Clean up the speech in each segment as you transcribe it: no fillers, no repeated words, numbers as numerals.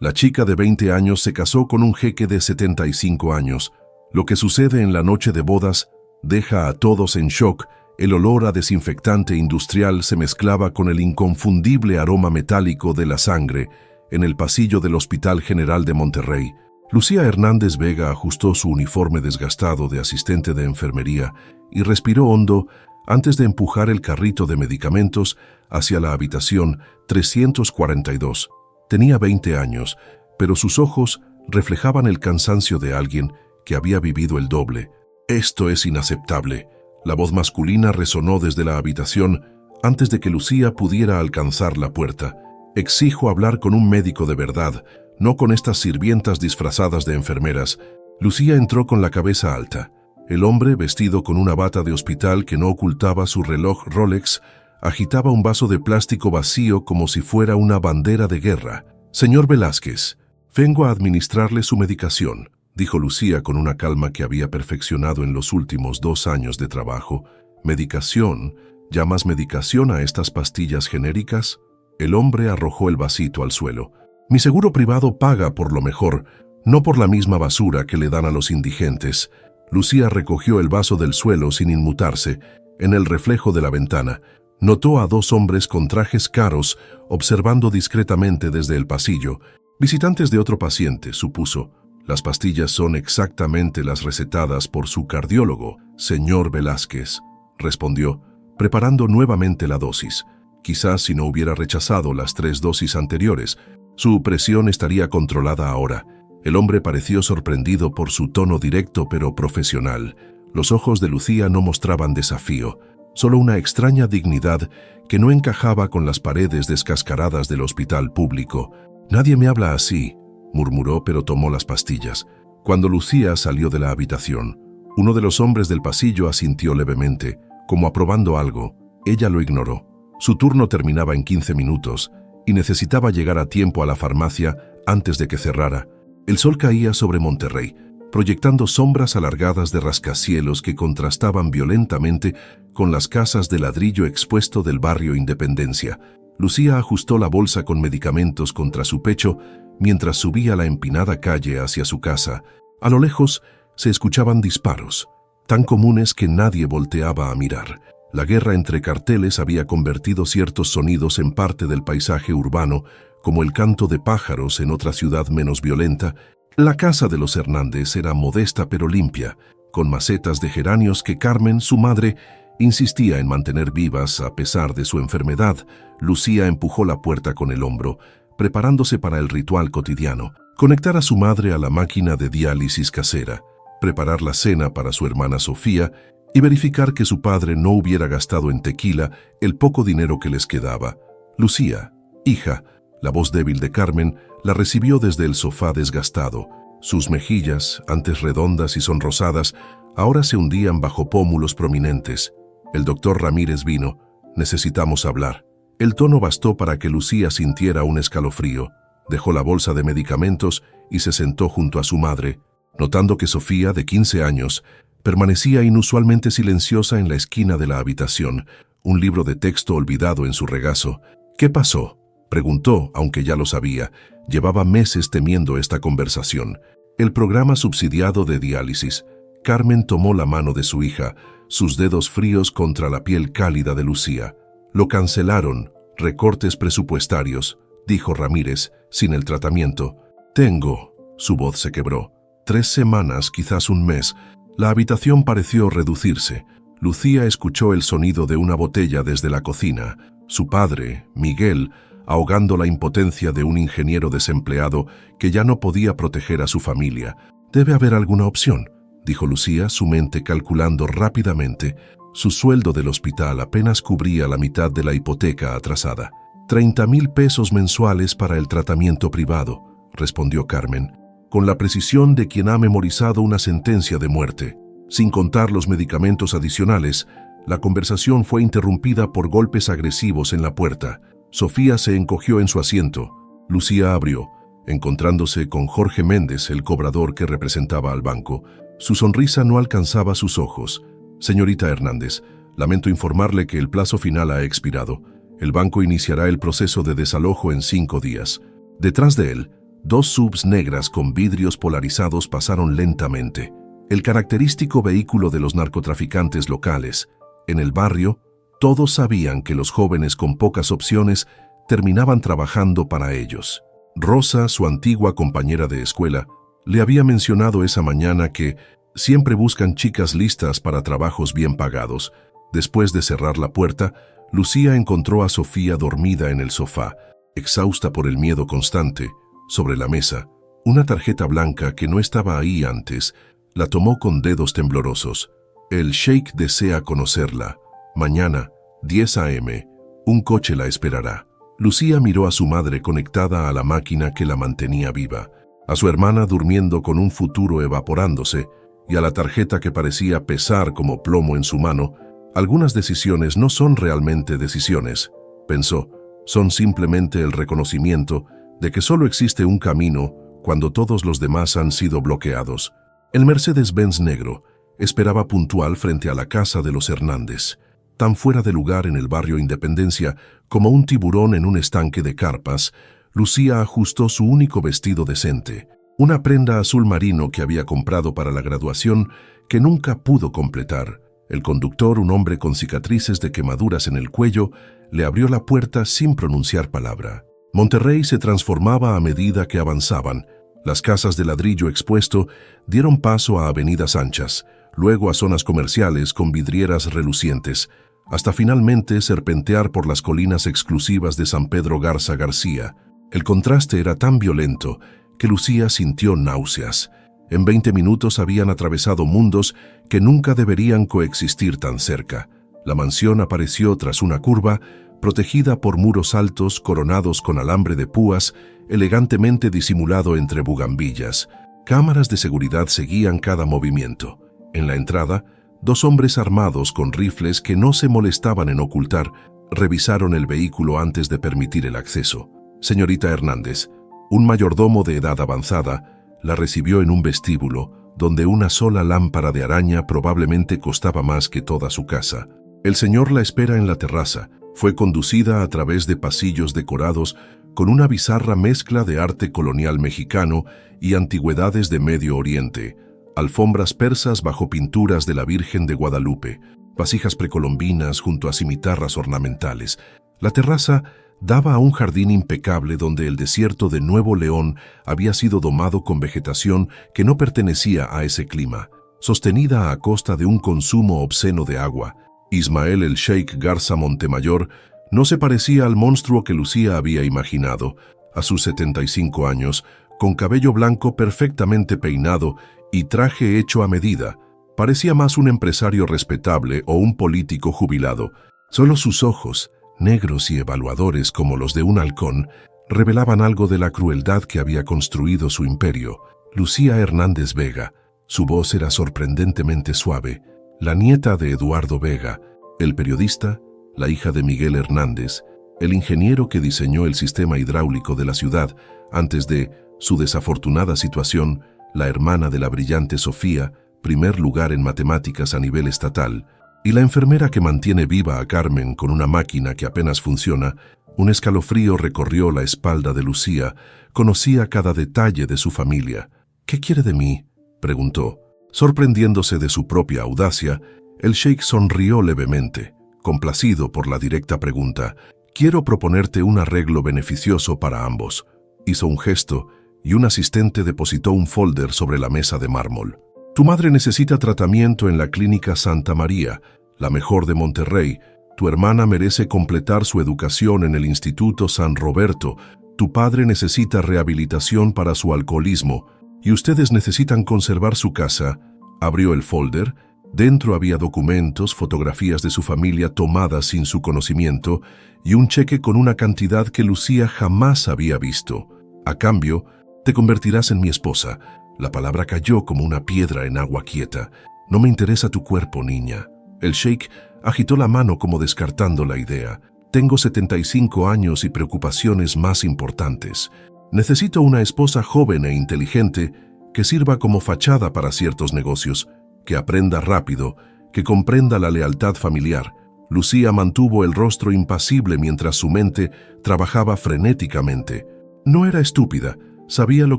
La chica de 20 años se casó con un jeque de 75 años. Lo que sucede en la noche de bodas deja a todos en shock. El olor a desinfectante industrial se mezclaba con el inconfundible aroma metálico de la sangre en el pasillo del Hospital General de Monterrey. Lucía Hernández Vega ajustó su uniforme desgastado de asistente de enfermería y respiró hondo antes de empujar el carrito de medicamentos hacia la habitación 342. Tenía 20 años, pero sus ojos reflejaban el cansancio de alguien que había vivido el doble. «Esto es inaceptable». La voz masculina resonó desde la habitación antes de que Lucía pudiera alcanzar la puerta. «Exijo hablar con un médico de verdad, no con estas sirvientas disfrazadas de enfermeras». Lucía entró con la cabeza alta. El hombre, vestido con una bata de hospital que no ocultaba su reloj Rolex, agitaba un vaso de plástico vacío como si fuera una bandera de guerra. «Señor Velázquez, vengo a administrarle su medicación», dijo Lucía con una calma que había perfeccionado en los últimos 2 años de trabajo. «¿Medicación? ¿Llamas medicación a estas pastillas genéricas?». El hombre arrojó el vasito al suelo. «Mi seguro privado paga por lo mejor, no por la misma basura que le dan a los indigentes». Lucía recogió el vaso del suelo sin inmutarse. En el reflejo de la ventana, notó a 2 hombres con trajes caros observando discretamente desde el pasillo. Visitantes de otro paciente, supuso. «Las pastillas son exactamente las recetadas por su cardiólogo, señor Velázquez», respondió, preparando nuevamente la dosis. Quizás si no hubiera rechazado las 3 dosis anteriores, su presión estaría controlada ahora. El hombre pareció sorprendido por su tono directo pero profesional. Los ojos de Lucía no mostraban desafío, solo una extraña dignidad que no encajaba con las paredes descascaradas del hospital público. «Nadie me habla así», murmuró, pero tomó las pastillas. Cuando Lucía salió de la habitación, uno de los hombres del pasillo asintió levemente, como aprobando algo. Ella lo ignoró. Su turno terminaba en 15 minutos y necesitaba llegar a tiempo a la farmacia antes de que cerrara. El sol caía sobre Monterrey, proyectando sombras alargadas de rascacielos que contrastaban violentamente con las casas de ladrillo expuesto del barrio Independencia. Lucía ajustó la bolsa con medicamentos contra su pecho mientras subía la empinada calle hacia su casa. A lo lejos se escuchaban disparos, tan comunes que nadie volteaba a mirar. La guerra entre carteles había convertido ciertos sonidos en parte del paisaje urbano, como el canto de pájaros en otra ciudad menos violenta. La casa de los Hernández era modesta pero limpia, con macetas de geranios que Carmen, su madre, insistía en mantener vivas a pesar de su enfermedad. Lucía empujó la puerta con el hombro, preparándose para el ritual cotidiano: conectar a su madre a la máquina de diálisis casera, preparar la cena para su hermana Sofía y verificar que su padre no hubiera gastado en tequila el poco dinero que les quedaba. «Lucía, hija», la voz débil de Carmen la recibió desde el sofá desgastado. Sus mejillas, antes redondas y sonrosadas, ahora se hundían bajo pómulos prominentes. «El doctor Ramírez vino. Necesitamos hablar». El tono bastó para que Lucía sintiera un escalofrío. Dejó la bolsa de medicamentos y se sentó junto a su madre, notando que Sofía, de 15 años, permanecía inusualmente silenciosa en la esquina de la habitación, un libro de texto olvidado en su regazo. «¿Qué pasó?», preguntó, aunque ya lo sabía. Llevaba meses temiendo esta conversación. «El programa subsidiado de diálisis». Carmen tomó la mano de su hija, sus dedos fríos contra la piel cálida de Lucía. «Lo cancelaron. Recortes presupuestarios», dijo Ramírez, sin el tratamiento. «Tengo». Su voz se quebró. 3 semanas, quizás un mes. La habitación pareció reducirse. Lucía escuchó el sonido de una botella desde la cocina. Su padre, Miguel, ahogando la impotencia de un ingeniero desempleado que ya no podía proteger a su familia. «Debe haber alguna opción», dijo Lucía, su mente calculando rápidamente. Su sueldo del hospital apenas cubría la mitad de la hipoteca atrasada. 30,000 pesos mensuales para el tratamiento privado, respondió Carmen, con la precisión de quien ha memorizado una sentencia de muerte. Sin contar los medicamentos adicionales, la conversación fue interrumpida por golpes agresivos en la puerta. Sofía se encogió en su asiento. Lucía abrió, encontrándose con Jorge Méndez, el cobrador que representaba al banco. Su sonrisa no alcanzaba sus ojos. «Señorita Hernández, lamento informarle que el plazo final ha expirado. El banco iniciará el proceso de desalojo en 5 días. Detrás de él», Dos SUVs negras con vidrios polarizados pasaron lentamente, el característico vehículo de los narcotraficantes locales. En el barrio, todos sabían que los jóvenes con pocas opciones terminaban trabajando para ellos. Rosa, su antigua compañera de escuela, le había mencionado esa mañana que siempre buscan chicas listas para trabajos bien pagados. Después de cerrar la puerta, Lucía encontró a Sofía dormida en el sofá, exhausta por el miedo constante. Sobre la mesa, una tarjeta blanca que no estaba ahí antes, la tomó con dedos temblorosos. El sheik desea conocerla. Mañana, 10 a.m., un coche la esperará. Lucía miró a su madre conectada a la máquina que la mantenía viva, a su hermana durmiendo con un futuro evaporándose, y a la tarjeta que parecía pesar como plomo en su mano. Algunas decisiones no son realmente decisiones, pensó, son simplemente el reconocimiento de que solo existe un camino cuando todos los demás han sido bloqueados. El Mercedes-Benz negro esperaba puntual frente a la casa de los Hernández, tan fuera de lugar en el barrio Independencia como un tiburón en un estanque de carpas. Lucía ajustó su único vestido decente, una prenda azul marino que había comprado para la graduación que nunca pudo completar. El conductor, un hombre con cicatrices de quemaduras en el cuello, le abrió la puerta sin pronunciar palabra. Monterrey se transformaba a medida que avanzaban. Las casas de ladrillo expuesto dieron paso a avenidas anchas, luego a zonas comerciales con vidrieras relucientes, hasta finalmente serpentear por las colinas exclusivas de San Pedro Garza García. El contraste era tan violento que Lucía sintió náuseas. En 20 minutos habían atravesado mundos que nunca deberían coexistir tan cerca. La mansión apareció tras una curva, protegida por muros altos coronados con alambre de púas, elegantemente disimulado entre bugambillas. Cámaras de seguridad seguían cada movimiento. En la entrada, dos hombres armados con rifles que no se molestaban en ocultar, revisaron el vehículo antes de permitir el acceso. Señorita Hernández, un mayordomo de edad avanzada, la recibió en un vestíbulo, donde una sola lámpara de araña probablemente costaba más que toda su casa. El señor la espera en la terraza. Fue conducida a través de pasillos decorados con una bizarra mezcla de arte colonial mexicano y antigüedades de Medio Oriente, alfombras persas bajo pinturas de la Virgen de Guadalupe, vasijas precolombinas junto a cimitarras ornamentales. La terraza daba a un jardín impecable donde el desierto de Nuevo León había sido domado con vegetación que no pertenecía a ese clima, sostenida a costa de un consumo obsceno de agua. Ismael el Sheik Garza Montemayor no se parecía al monstruo que Lucía había imaginado. A sus 75 años, con cabello blanco perfectamente peinado y traje hecho a medida, parecía más un empresario respetable o un político jubilado. Solo sus ojos, negros y evaluadores como los de un halcón, revelaban algo de la crueldad que había construido su imperio. Lucía Hernández Vega, su voz era sorprendentemente suave, la nieta de Eduardo Vega, el periodista, la hija de Miguel Hernández, el ingeniero que diseñó el sistema hidráulico de la ciudad antes de su desafortunada situación, la hermana de la brillante Sofía, primer lugar en matemáticas a nivel estatal, y la enfermera que mantiene viva a Carmen con una máquina que apenas funciona. Un escalofrío recorrió la espalda de Lucía, conocía cada detalle de su familia. «¿Qué quiere de mí?», preguntó. Sorprendiéndose de su propia audacia, el sheik sonrió levemente, complacido por la directa pregunta. «Quiero proponerte un arreglo beneficioso para ambos». Hizo un gesto y un asistente depositó un folder sobre la mesa de mármol. «Tu madre necesita tratamiento en la Clínica Santa María, la mejor de Monterrey. Tu hermana merece completar su educación en el Instituto San Roberto. Tu padre necesita rehabilitación para su alcoholismo. Y ustedes necesitan conservar su casa». Abrió el folder. Dentro había documentos, fotografías de su familia tomadas sin su conocimiento y un cheque con una cantidad que Lucía jamás había visto. «A cambio, te convertirás en mi esposa». La palabra cayó como una piedra en agua quieta. «No me interesa tu cuerpo, niña». El sheik agitó la mano como descartando la idea. «Tengo 75 años y preocupaciones más importantes. Necesito una esposa joven e inteligente que sirva como fachada para ciertos negocios, que aprenda rápido, que comprenda la lealtad familiar». Lucía mantuvo el rostro impasible mientras su mente trabajaba frenéticamente. No era estúpida, Sabía lo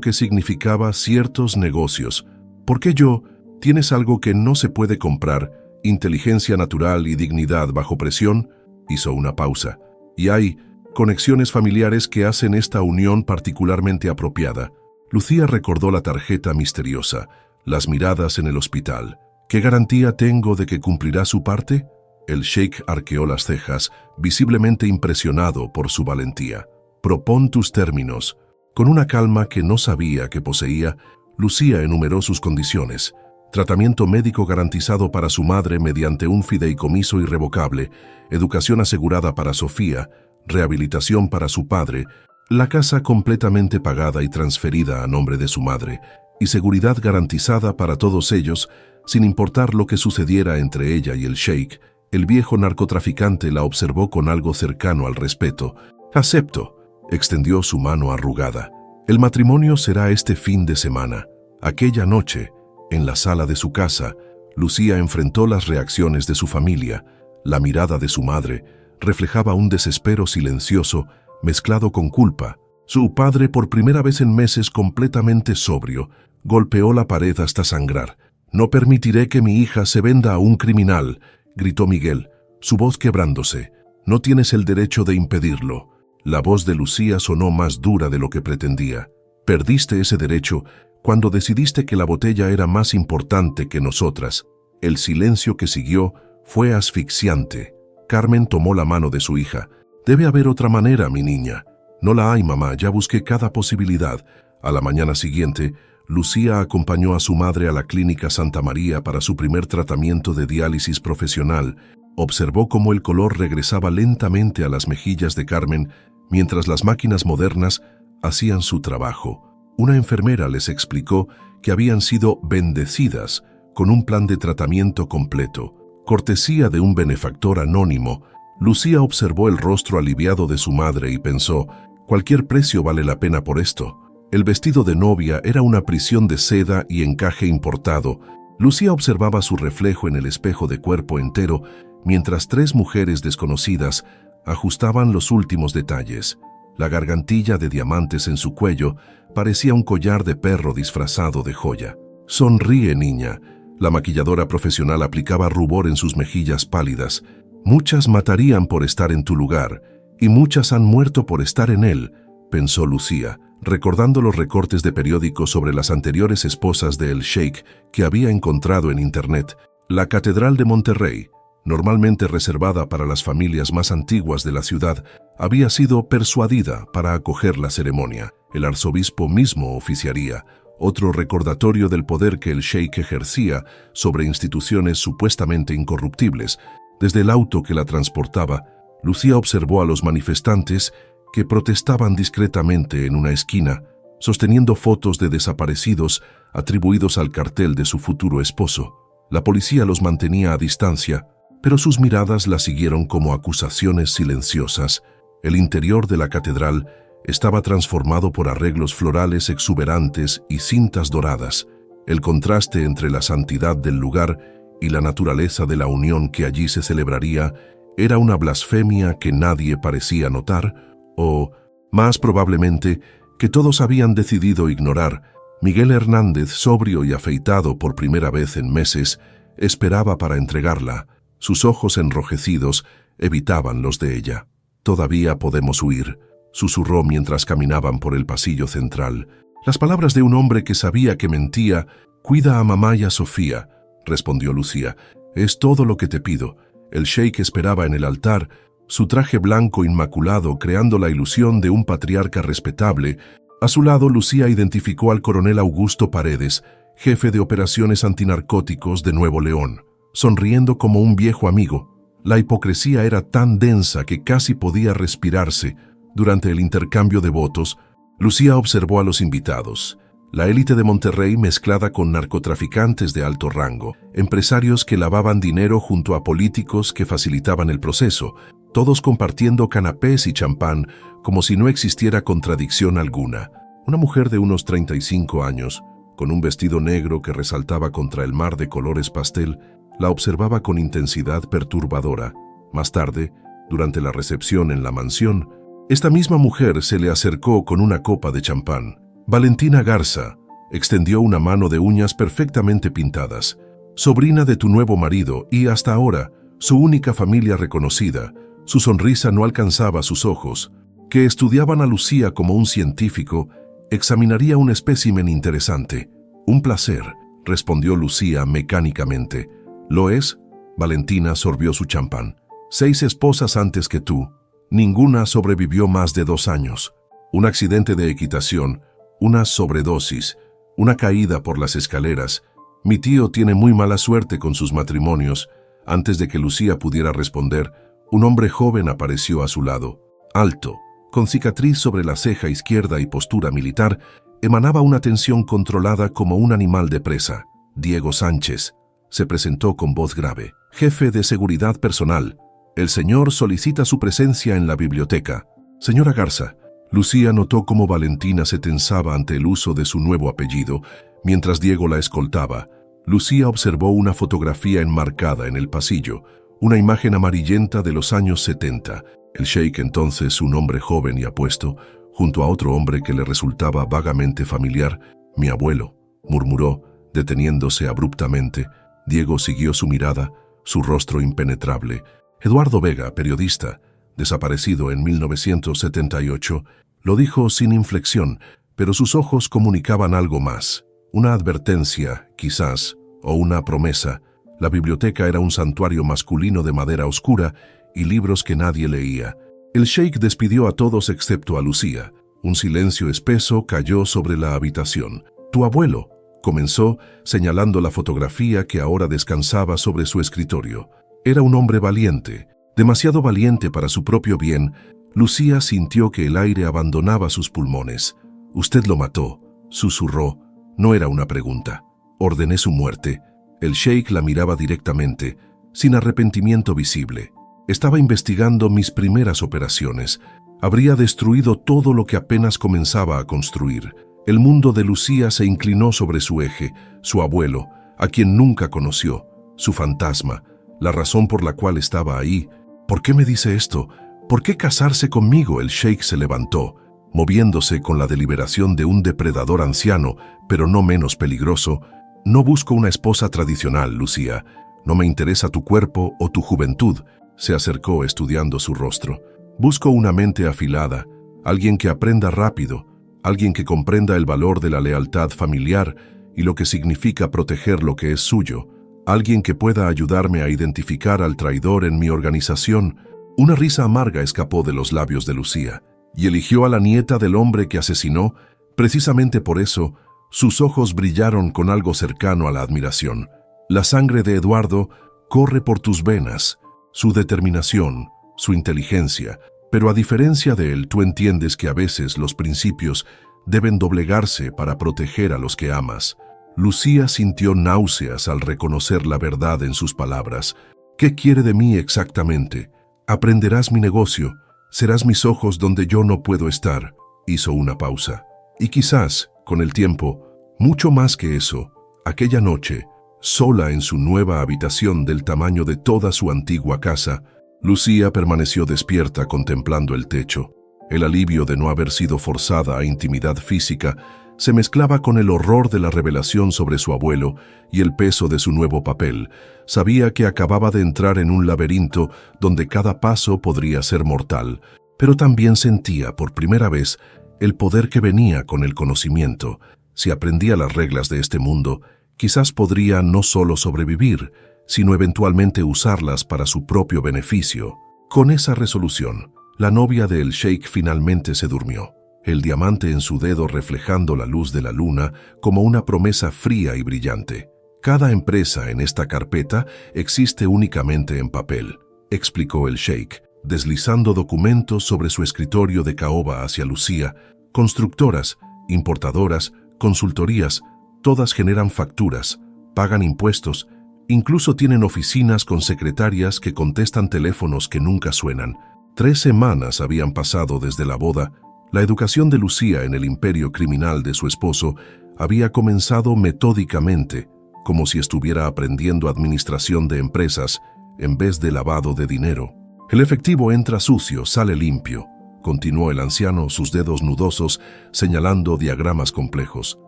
que significaba ciertos negocios. ¿Por qué yo? ¿Tienes algo que no se puede comprar? Inteligencia natural y dignidad bajo presión. Hizo una pausa. Y hay conexiones familiares que hacen esta unión particularmente apropiada. Lucía recordó la tarjeta misteriosa, las miradas en el hospital. ¿Qué garantía tengo de que cumplirá su parte? El sheik arqueó las cejas, visiblemente impresionado por su valentía. Propón tus términos. Con una calma que no sabía que poseía, Lucía enumeró sus condiciones. Tratamiento médico garantizado para su madre mediante un fideicomiso irrevocable, educación asegurada para Sofía, rehabilitación para su padre, la casa completamente pagada y transferida a nombre de su madre, y seguridad garantizada para todos ellos, sin importar lo que sucediera entre ella y el sheik. El viejo narcotraficante la observó con algo cercano al respeto. «Acepto», extendió su mano arrugada. «El matrimonio será este fin de semana». Aquella noche, en la sala de su casa, Lucía enfrentó las reacciones de su familia. La mirada de su madre reflejaba un desespero silencioso mezclado con culpa. Su padre, por primera vez en meses completamente sobrio, golpeó la pared hasta sangrar. «No permitiré que mi hija se venda a un criminal», gritó Miguel, su voz quebrándose. «No tienes el derecho de impedirlo». La voz de Lucía sonó más dura de lo que pretendía. «Perdiste ese derecho cuando decidiste que la botella era más importante que nosotras». El silencio que siguió fue asfixiante. Carmen tomó la mano de su hija. «Debe haber otra manera, mi niña». «No la hay, mamá, ya busqué cada posibilidad». A la mañana siguiente, Lucía acompañó a su madre a la clínica Santa María para su primer tratamiento de diálisis profesional. Observó cómo el color regresaba lentamente a las mejillas de Carmen mientras las máquinas modernas hacían su trabajo. Una enfermera les explicó que habían sido bendecidas con un plan de tratamiento completo. Cortesía de un benefactor anónimo, Lucía observó el rostro aliviado de su madre y pensó, cualquier precio vale la pena por esto. El vestido de novia era una prisión de seda y encaje importado. Lucía observaba su reflejo en el espejo de cuerpo entero, mientras tres mujeres desconocidas ajustaban los últimos detalles. La gargantilla de diamantes en su cuello parecía un collar de perro disfrazado de joya. «Sonríe, niña». La maquilladora profesional aplicaba rubor en sus mejillas pálidas. «Muchas matarían por estar en tu lugar, y muchas han muerto por estar en él», pensó Lucía, recordando los recortes de periódicos sobre las anteriores esposas de El Sheik que había encontrado en Internet. La Catedral de Monterrey, normalmente reservada para las familias más antiguas de la ciudad, había sido persuadida para acoger la ceremonia. El arzobispo mismo oficiaría, otro recordatorio del poder que el sheik ejercía sobre instituciones supuestamente incorruptibles. Desde el auto que la transportaba, Lucía observó a los manifestantes que protestaban discretamente en una esquina, sosteniendo fotos de desaparecidos atribuidos al cartel de su futuro esposo. La policía los mantenía a distancia, pero sus miradas la siguieron como acusaciones silenciosas. El interior de la catedral estaba transformado por arreglos florales exuberantes y cintas doradas. El contraste entre la santidad del lugar y la naturaleza de la unión que allí se celebraría era una blasfemia que nadie parecía notar, o, más probablemente, que todos habían decidido ignorar. Miguel Hernández, sobrio y afeitado por primera vez en meses, esperaba para entregarla. Sus ojos enrojecidos evitaban los de ella. «Todavía podemos huir», susurró mientras caminaban por el pasillo central. Las palabras de un hombre que sabía que mentía. «Cuida a mamá y a Sofía», respondió Lucía. «Es todo lo que te pido». El sheik esperaba en el altar, su traje blanco inmaculado creando la ilusión de un patriarca respetable. A su lado, Lucía identificó al coronel Augusto Paredes, jefe de operaciones antinarcóticos de Nuevo León, sonriendo como un viejo amigo. La hipocresía era tan densa que casi podía respirarse. Durante el intercambio de votos, Lucía observó a los invitados. La élite de Monterrey mezclada con narcotraficantes de alto rango, empresarios que lavaban dinero junto a políticos que facilitaban el proceso, todos compartiendo canapés y champán como si no existiera contradicción alguna. Una mujer de unos 35 años, con un vestido negro que resaltaba contra el mar de colores pastel, la observaba con intensidad perturbadora. Más tarde, durante la recepción en la mansión, esta misma mujer se le acercó con una copa de champán. Valentina Garza extendió una mano de uñas perfectamente pintadas, sobrina de tu nuevo marido y hasta ahora su única familia reconocida. Su sonrisa no alcanzaba sus ojos, que estudiaban a Lucía como un científico examinaría un espécimen interesante. Un placer, respondió Lucía mecánicamente. ¿Lo es? Valentina sorbió su champán. 6 esposas antes que tú. Ninguna sobrevivió más de 2 años. Un accidente de equitación, una sobredosis, una caída por las escaleras. Mi tío tiene muy mala suerte con sus matrimonios. Antes de que Lucía pudiera responder, un hombre joven apareció a su lado. Alto, con cicatriz sobre la ceja izquierda y postura militar, emanaba una tensión controlada como un animal de presa. Diego Sánchez se presentó con voz grave. Jefe de seguridad personal. El señor solicita su presencia en la biblioteca. Señora Garza. Lucía notó cómo Valentina se tensaba ante el uso de su nuevo apellido, mientras Diego la escoltaba. Lucía observó una fotografía enmarcada en el pasillo, una imagen amarillenta de los años 70. El sheik, entonces un hombre joven y apuesto, junto a otro hombre que le resultaba vagamente familiar. Mi abuelo, murmuró, deteniéndose abruptamente. Diego siguió su mirada, su rostro impenetrable. Eduardo Vega, periodista, desaparecido en 1978, lo dijo sin inflexión, pero sus ojos comunicaban algo más. Una advertencia, quizás, o una promesa. La biblioteca era un santuario masculino de madera oscura y libros que nadie leía. El sheik despidió a todos excepto a Lucía. Un silencio espeso cayó sobre la habitación. Tu abuelo, comenzó, señalando la fotografía que ahora descansaba sobre su escritorio. Era un hombre valiente, demasiado valiente para su propio bien. Lucía sintió que el aire abandonaba sus pulmones. Usted lo mató, susurró. No era una pregunta. Ordené su muerte. El sheik la miraba directamente, sin arrepentimiento visible. Estaba investigando mis primeras operaciones. Habría destruido todo lo que apenas comenzaba a construir. El mundo de Lucía se inclinó sobre su eje, su abuelo, a quien nunca conoció, su fantasma, la razón por la cual estaba ahí. ¿Por qué me dice esto? ¿Por qué casarse conmigo? El sheik se levantó, moviéndose con la deliberación de un depredador anciano, pero no menos peligroso. No busco una esposa tradicional, Lucía. No me interesa tu cuerpo o tu juventud. Se acercó estudiando su rostro. Busco una mente afilada, alguien que aprenda rápido, alguien que comprenda el valor de la lealtad familiar y lo que significa proteger lo que es suyo, alguien que pueda ayudarme a identificar al traidor en mi organización. Una risa amarga escapó de los labios de Lucía, y eligió a la nieta del hombre que asesinó. Precisamente por eso, sus ojos brillaron con algo cercano a la admiración. La sangre de Eduardo corre por tus venas, su determinación, su inteligencia, pero a diferencia de él, tú entiendes que a veces los principios deben doblegarse para proteger a los que amas. Lucía sintió náuseas al reconocer la verdad en sus palabras. ¿Qué quiere de mí exactamente? Aprenderás mi negocio, serás mis ojos donde yo no puedo estar. Hizo una pausa. Y quizás, con el tiempo, mucho más que eso, aquella noche, sola en su nueva habitación del tamaño de toda su antigua casa, Lucía permaneció despierta contemplando el techo. El alivio de no haber sido forzada a intimidad física se mezclaba con el horror de la revelación sobre su abuelo y el peso de su nuevo papel. Sabía que acababa de entrar en un laberinto donde cada paso podría ser mortal, pero también sentía por primera vez el poder que venía con el conocimiento. Si aprendía las reglas de este mundo, quizás podría no solo sobrevivir, sino eventualmente usarlas para su propio beneficio. Con esa resolución, la novia del sheik finalmente se durmió, el diamante en su dedo reflejando la luz de la luna como una promesa fría y brillante. Cada empresa en esta carpeta existe únicamente en papel, explicó el sheik, deslizando documentos sobre su escritorio de caoba hacia Lucía. Constructoras, importadoras, consultorías, todas generan facturas, pagan impuestos, incluso tienen oficinas con secretarias que contestan teléfonos que nunca suenan. 3 semanas habían pasado desde la boda. La educación de Lucía en el imperio criminal de su esposo había comenzado metódicamente, como si estuviera aprendiendo administración de empresas en vez de lavado de dinero. El efectivo entra sucio, sale limpio. continuó el anciano, sus dedos nudosos señalando diagramas complejos.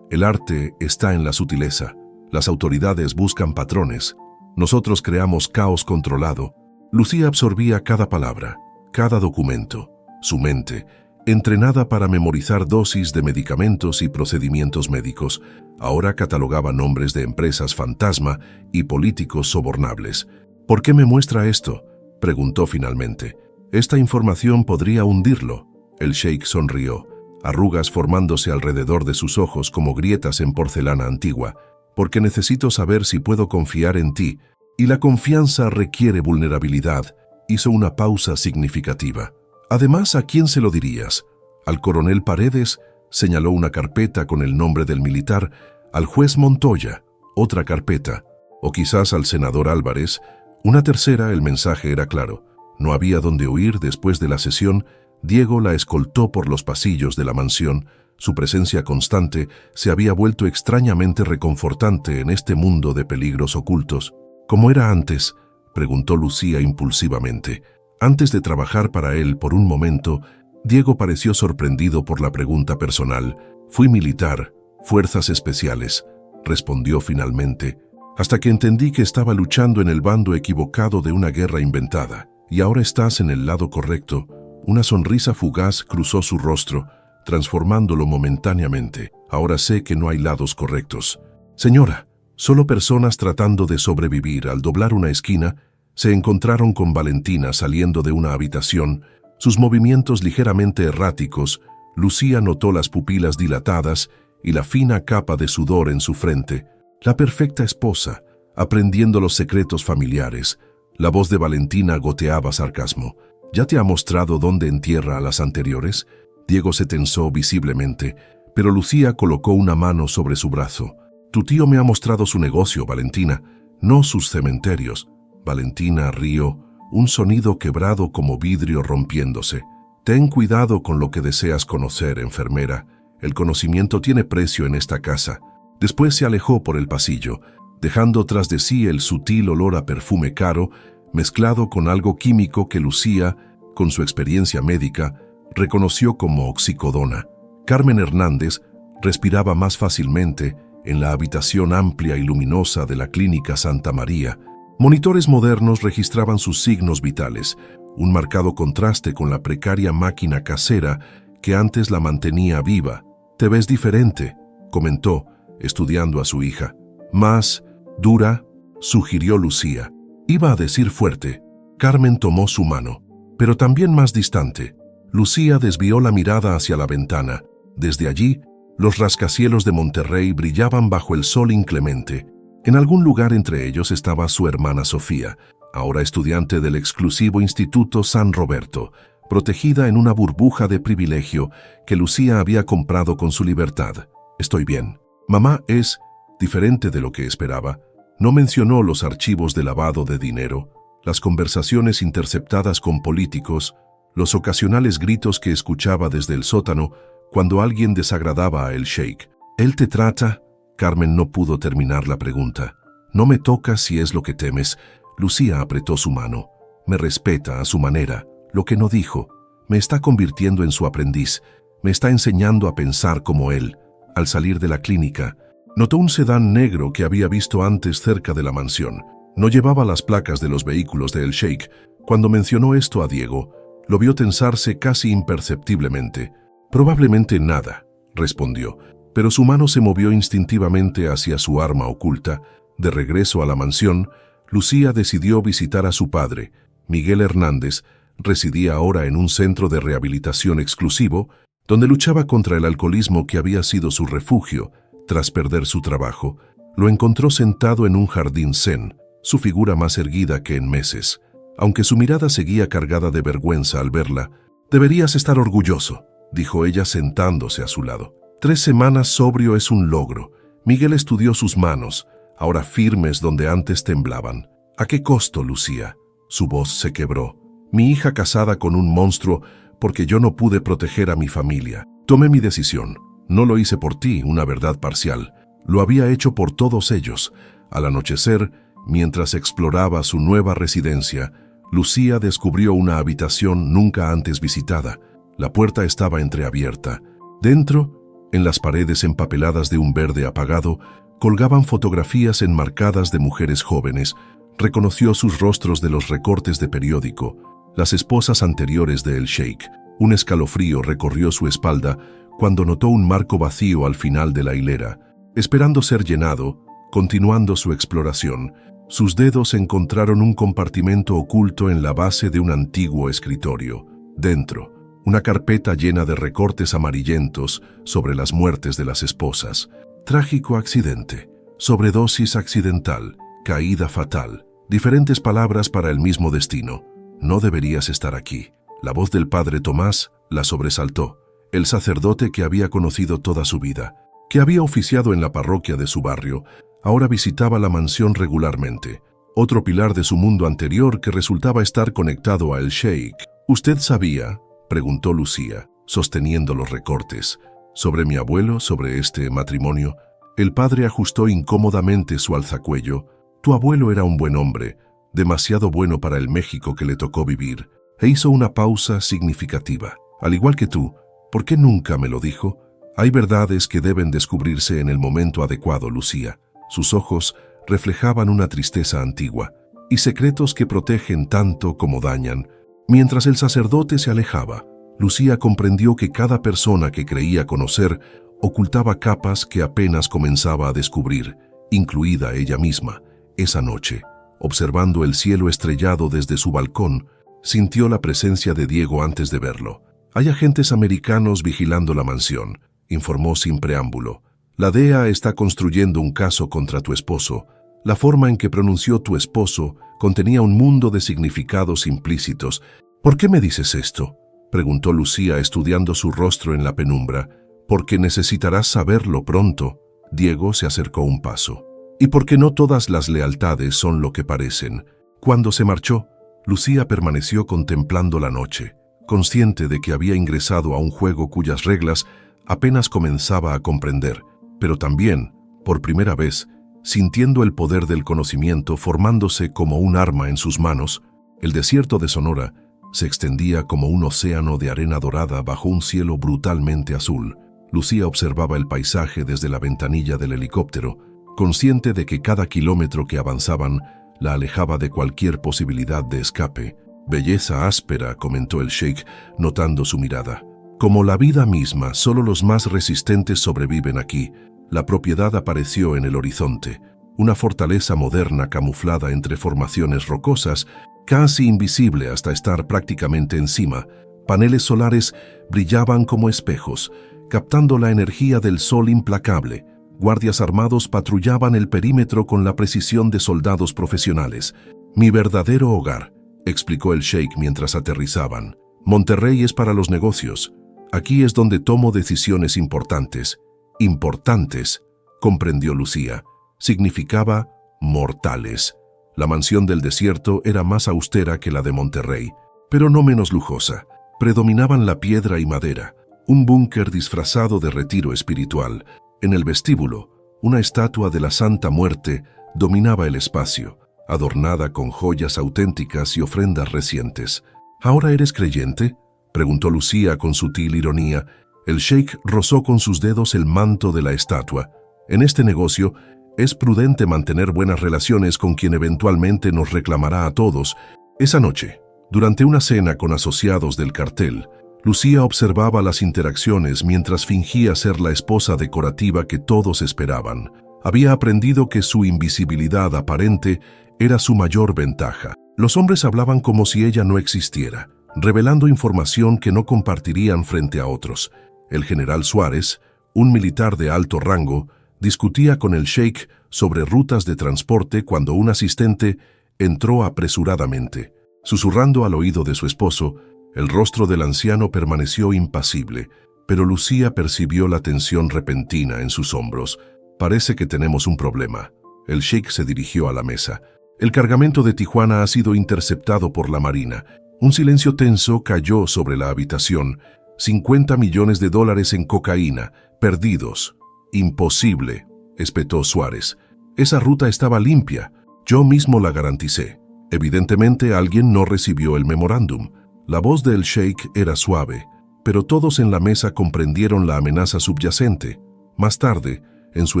El arte está en la sutileza. Las autoridades buscan patrones. Nosotros creamos caos controlado. Lucía absorbía cada palabra, cada documento. Su mente, entrenada para memorizar dosis de medicamentos y procedimientos médicos, ahora catalogaba nombres de empresas fantasma y políticos sobornables. ¿Por qué me muestra esto?, preguntó finalmente. Esta información podría hundirlo. El sheik sonrió, arrugas formándose alrededor de sus ojos como grietas en porcelana antigua. Porque necesito saber si puedo confiar en ti, y la confianza requiere vulnerabilidad. Hizo una pausa significativa. Además, ¿a quién se lo dirías? Al coronel Paredes, señaló una carpeta con el nombre del militar, al juez Montoya, otra carpeta, o quizás al senador Álvarez, una tercera. El mensaje era claro. No había dónde huir. Después de la sesión, Diego la escoltó por los pasillos de la mansión. Su presencia constante se había vuelto extrañamente reconfortante en este mundo de peligros ocultos. ¿Cómo era antes?, preguntó Lucía impulsivamente. Antes de trabajar para él por un momento, Diego pareció sorprendido por la pregunta personal. Fui militar, fuerzas especiales, respondió finalmente, hasta que entendí que estaba luchando en el bando equivocado de una guerra inventada. Y ahora estás en el lado correcto. Una sonrisa fugaz cruzó su rostro, transformándolo momentáneamente. Ahora sé que no hay lados correctos. Señora, solo personas tratando de sobrevivir. Al doblar una esquina, se encontraron con Valentina saliendo de una habitación, sus movimientos ligeramente erráticos. Lucía notó las pupilas dilatadas y la fina capa de sudor en su frente. La perfecta esposa, aprendiendo los secretos familiares. La voz de Valentina goteaba sarcasmo. ¿Ya te ha mostrado dónde entierra a las anteriores? Diego se tensó visiblemente, pero Lucía colocó una mano sobre su brazo. Tu tío me ha mostrado su negocio, Valentina, no sus cementerios. Valentina rió, un sonido quebrado como vidrio rompiéndose. Ten cuidado con lo que deseas conocer, enfermera. El conocimiento tiene precio en esta casa. Después se alejó por el pasillo, dejando tras de sí el sutil olor a perfume caro, mezclado con algo químico que Lucía, con su experiencia médica, reconoció como oxicodona. Carmen Hernández respiraba más fácilmente en la habitación amplia y luminosa de la Clínica Santa María. Monitores modernos registraban sus signos vitales, un marcado contraste con la precaria máquina casera que antes la mantenía viva. «Te ves diferente», comentó, estudiando a su hija. «Más dura», sugirió Lucía. Iba a decir fuerte. Carmen tomó su mano, pero también más distante. Lucía desvió la mirada hacia la ventana. Desde allí, los rascacielos de Monterrey brillaban bajo el sol inclemente. En algún lugar entre ellos estaba su hermana Sofía, ahora estudiante del exclusivo Instituto San Roberto, protegida en una burbuja de privilegio que Lucía había comprado con su libertad. «Estoy bien. Mamá es diferente de lo que esperaba». No mencionó los archivos de lavado de dinero, las conversaciones interceptadas con políticos, los ocasionales gritos que escuchaba desde el sótano cuando alguien desagradaba a el sheik. «¿Él te trata?» Carmen no pudo terminar la pregunta. «No me tocas si es lo que temes». Lucía apretó su mano. «Me respeta a su manera. Lo que no dijo. Me está convirtiendo en su aprendiz. Me está enseñando a pensar como él». Al salir de la clínica, notó un sedán negro que había visto antes cerca de la mansión. No llevaba las placas de los vehículos de El Sheik. Cuando mencionó esto a Diego, lo vio tensarse casi imperceptiblemente. «Probablemente nada», respondió, pero su mano se movió instintivamente hacia su arma oculta. De regreso a la mansión, Lucía decidió visitar a su padre. Miguel Hernández residía ahora en un centro de rehabilitación exclusivo, donde luchaba contra el alcoholismo que había sido su refugio. Tras perder su trabajo, lo encontró sentado en un jardín zen, su figura más erguida que en meses. Aunque su mirada seguía cargada de vergüenza al verla. «Deberías estar orgulloso», dijo ella sentándose a su lado. 3 semanas sobrio es un logro. Miguel estudió sus manos, ahora firmes donde antes temblaban. «¿A qué costo, Lucía?» Su voz se quebró. «Mi hija casada con un monstruo porque yo no pude proteger a mi familia. Tomé mi decisión. No lo hice por ti, una verdad parcial. Lo había hecho por todos ellos». Al anochecer, mientras exploraba su nueva residencia, Lucía descubrió una habitación nunca antes visitada. La puerta estaba entreabierta. Dentro, en las paredes empapeladas de un verde apagado, colgaban fotografías enmarcadas de mujeres jóvenes. Reconoció sus rostros de los recortes de periódico, las esposas anteriores de el sheik. Un escalofrío recorrió su espalda cuando notó un marco vacío al final de la hilera. Esperando ser llenado, continuando su exploración, sus dedos encontraron un compartimento oculto en la base de un antiguo escritorio. Dentro, una carpeta llena de recortes amarillentos sobre las muertes de las esposas. Trágico accidente, sobredosis accidental, caída fatal. Diferentes palabras para el mismo destino. No deberías estar aquí. La voz del padre Tomás la sobresaltó. El sacerdote que había conocido toda su vida, que había oficiado en la parroquia de su barrio, ahora visitaba la mansión regularmente. Otro pilar de su mundo anterior que resultaba estar conectado a el sheik. ¿Usted sabía?, preguntó Lucía, sosteniendo los recortes. ¿Sobre mi abuelo, sobre este matrimonio? El padre ajustó incómodamente su alzacuello. Tu abuelo era un buen hombre, demasiado bueno para el México que le tocó vivir. E hizo una pausa significativa. Al igual que tú, ¿por qué nunca me lo dijo? Hay verdades que deben descubrirse en el momento adecuado, Lucía. Sus ojos reflejaban una tristeza antigua, y secretos que protegen tanto como dañan. Mientras el sacerdote se alejaba, Lucía comprendió que cada persona que creía conocer ocultaba capas que apenas comenzaba a descubrir, incluida ella misma. Esa noche, observando el cielo estrellado desde su balcón, sintió la presencia de Diego antes de verlo. Hay agentes americanos vigilando la mansión, informó sin preámbulo. La DEA está construyendo un caso contra tu esposo. La forma en que pronunció tu esposo contenía un mundo de significados implícitos. ¿Por qué me dices esto?, preguntó Lucía estudiando su rostro en la penumbra. Porque necesitarás saberlo pronto. Diego se acercó un paso. Y porque no todas las lealtades son lo que parecen. Cuando se marchó, Lucía permaneció contemplando la noche, consciente de que había ingresado a un juego cuyas reglas apenas comenzaba a comprender, pero también, por primera vez, sintiendo el poder del conocimiento formándose como un arma en sus manos. El desierto de Sonora se extendía como un océano de arena dorada bajo un cielo brutalmente azul. Lucía observaba el paisaje desde la ventanilla del helicóptero, consciente de que cada kilómetro que avanzaban la alejaba de cualquier posibilidad de escape. Belleza áspera, comentó el sheik, notando su mirada. Como la vida misma, solo los más resistentes sobreviven aquí. La propiedad apareció en el horizonte, una fortaleza moderna camuflada entre formaciones rocosas, casi invisible hasta estar prácticamente encima. Paneles solares brillaban como espejos, captando la energía del sol implacable. Guardias armados patrullaban el perímetro con la precisión de soldados profesionales. Mi verdadero hogar, explicó el sheik mientras aterrizaban. Monterrey es para los negocios. Aquí es donde tomo decisiones importantes. Importantes, comprendió Lucía. Significaba mortales. La mansión del desierto era más austera que la de Monterrey, pero no menos lujosa. Predominaban la piedra y madera, un búnker disfrazado de retiro espiritual. En el vestíbulo, una estatua de la Santa Muerte dominaba el espacio, adornada con joyas auténticas y ofrendas recientes. ¿Ahora eres creyente?, preguntó Lucía con sutil ironía. El sheik rozó con sus dedos el manto de la estatua. En este negocio, es prudente mantener buenas relaciones con quien eventualmente nos reclamará a todos. Esa noche, durante una cena con asociados del cartel, Lucía observaba las interacciones mientras fingía ser la esposa decorativa que todos esperaban. Había aprendido que su invisibilidad aparente era su mayor ventaja. Los hombres hablaban como si ella no existiera, revelando información que no compartirían frente a otros. El general Suárez, un militar de alto rango, discutía con el sheik sobre rutas de transporte cuando un asistente entró apresuradamente. Susurrando al oído de su esposo, el rostro del anciano permaneció impasible, pero Lucía percibió la tensión repentina en sus hombros. Parece que tenemos un problema. El sheik se dirigió a la mesa. El cargamento de Tijuana ha sido interceptado por la Marina. Un silencio tenso cayó sobre la habitación. 50 millones de dólares en cocaína, perdidos. Imposible, espetó Suárez. Esa ruta estaba limpia. Yo mismo la garanticé. Evidentemente alguien no recibió el memorándum. La voz del sheik era suave, pero todos en la mesa comprendieron la amenaza subyacente. Más tarde, en su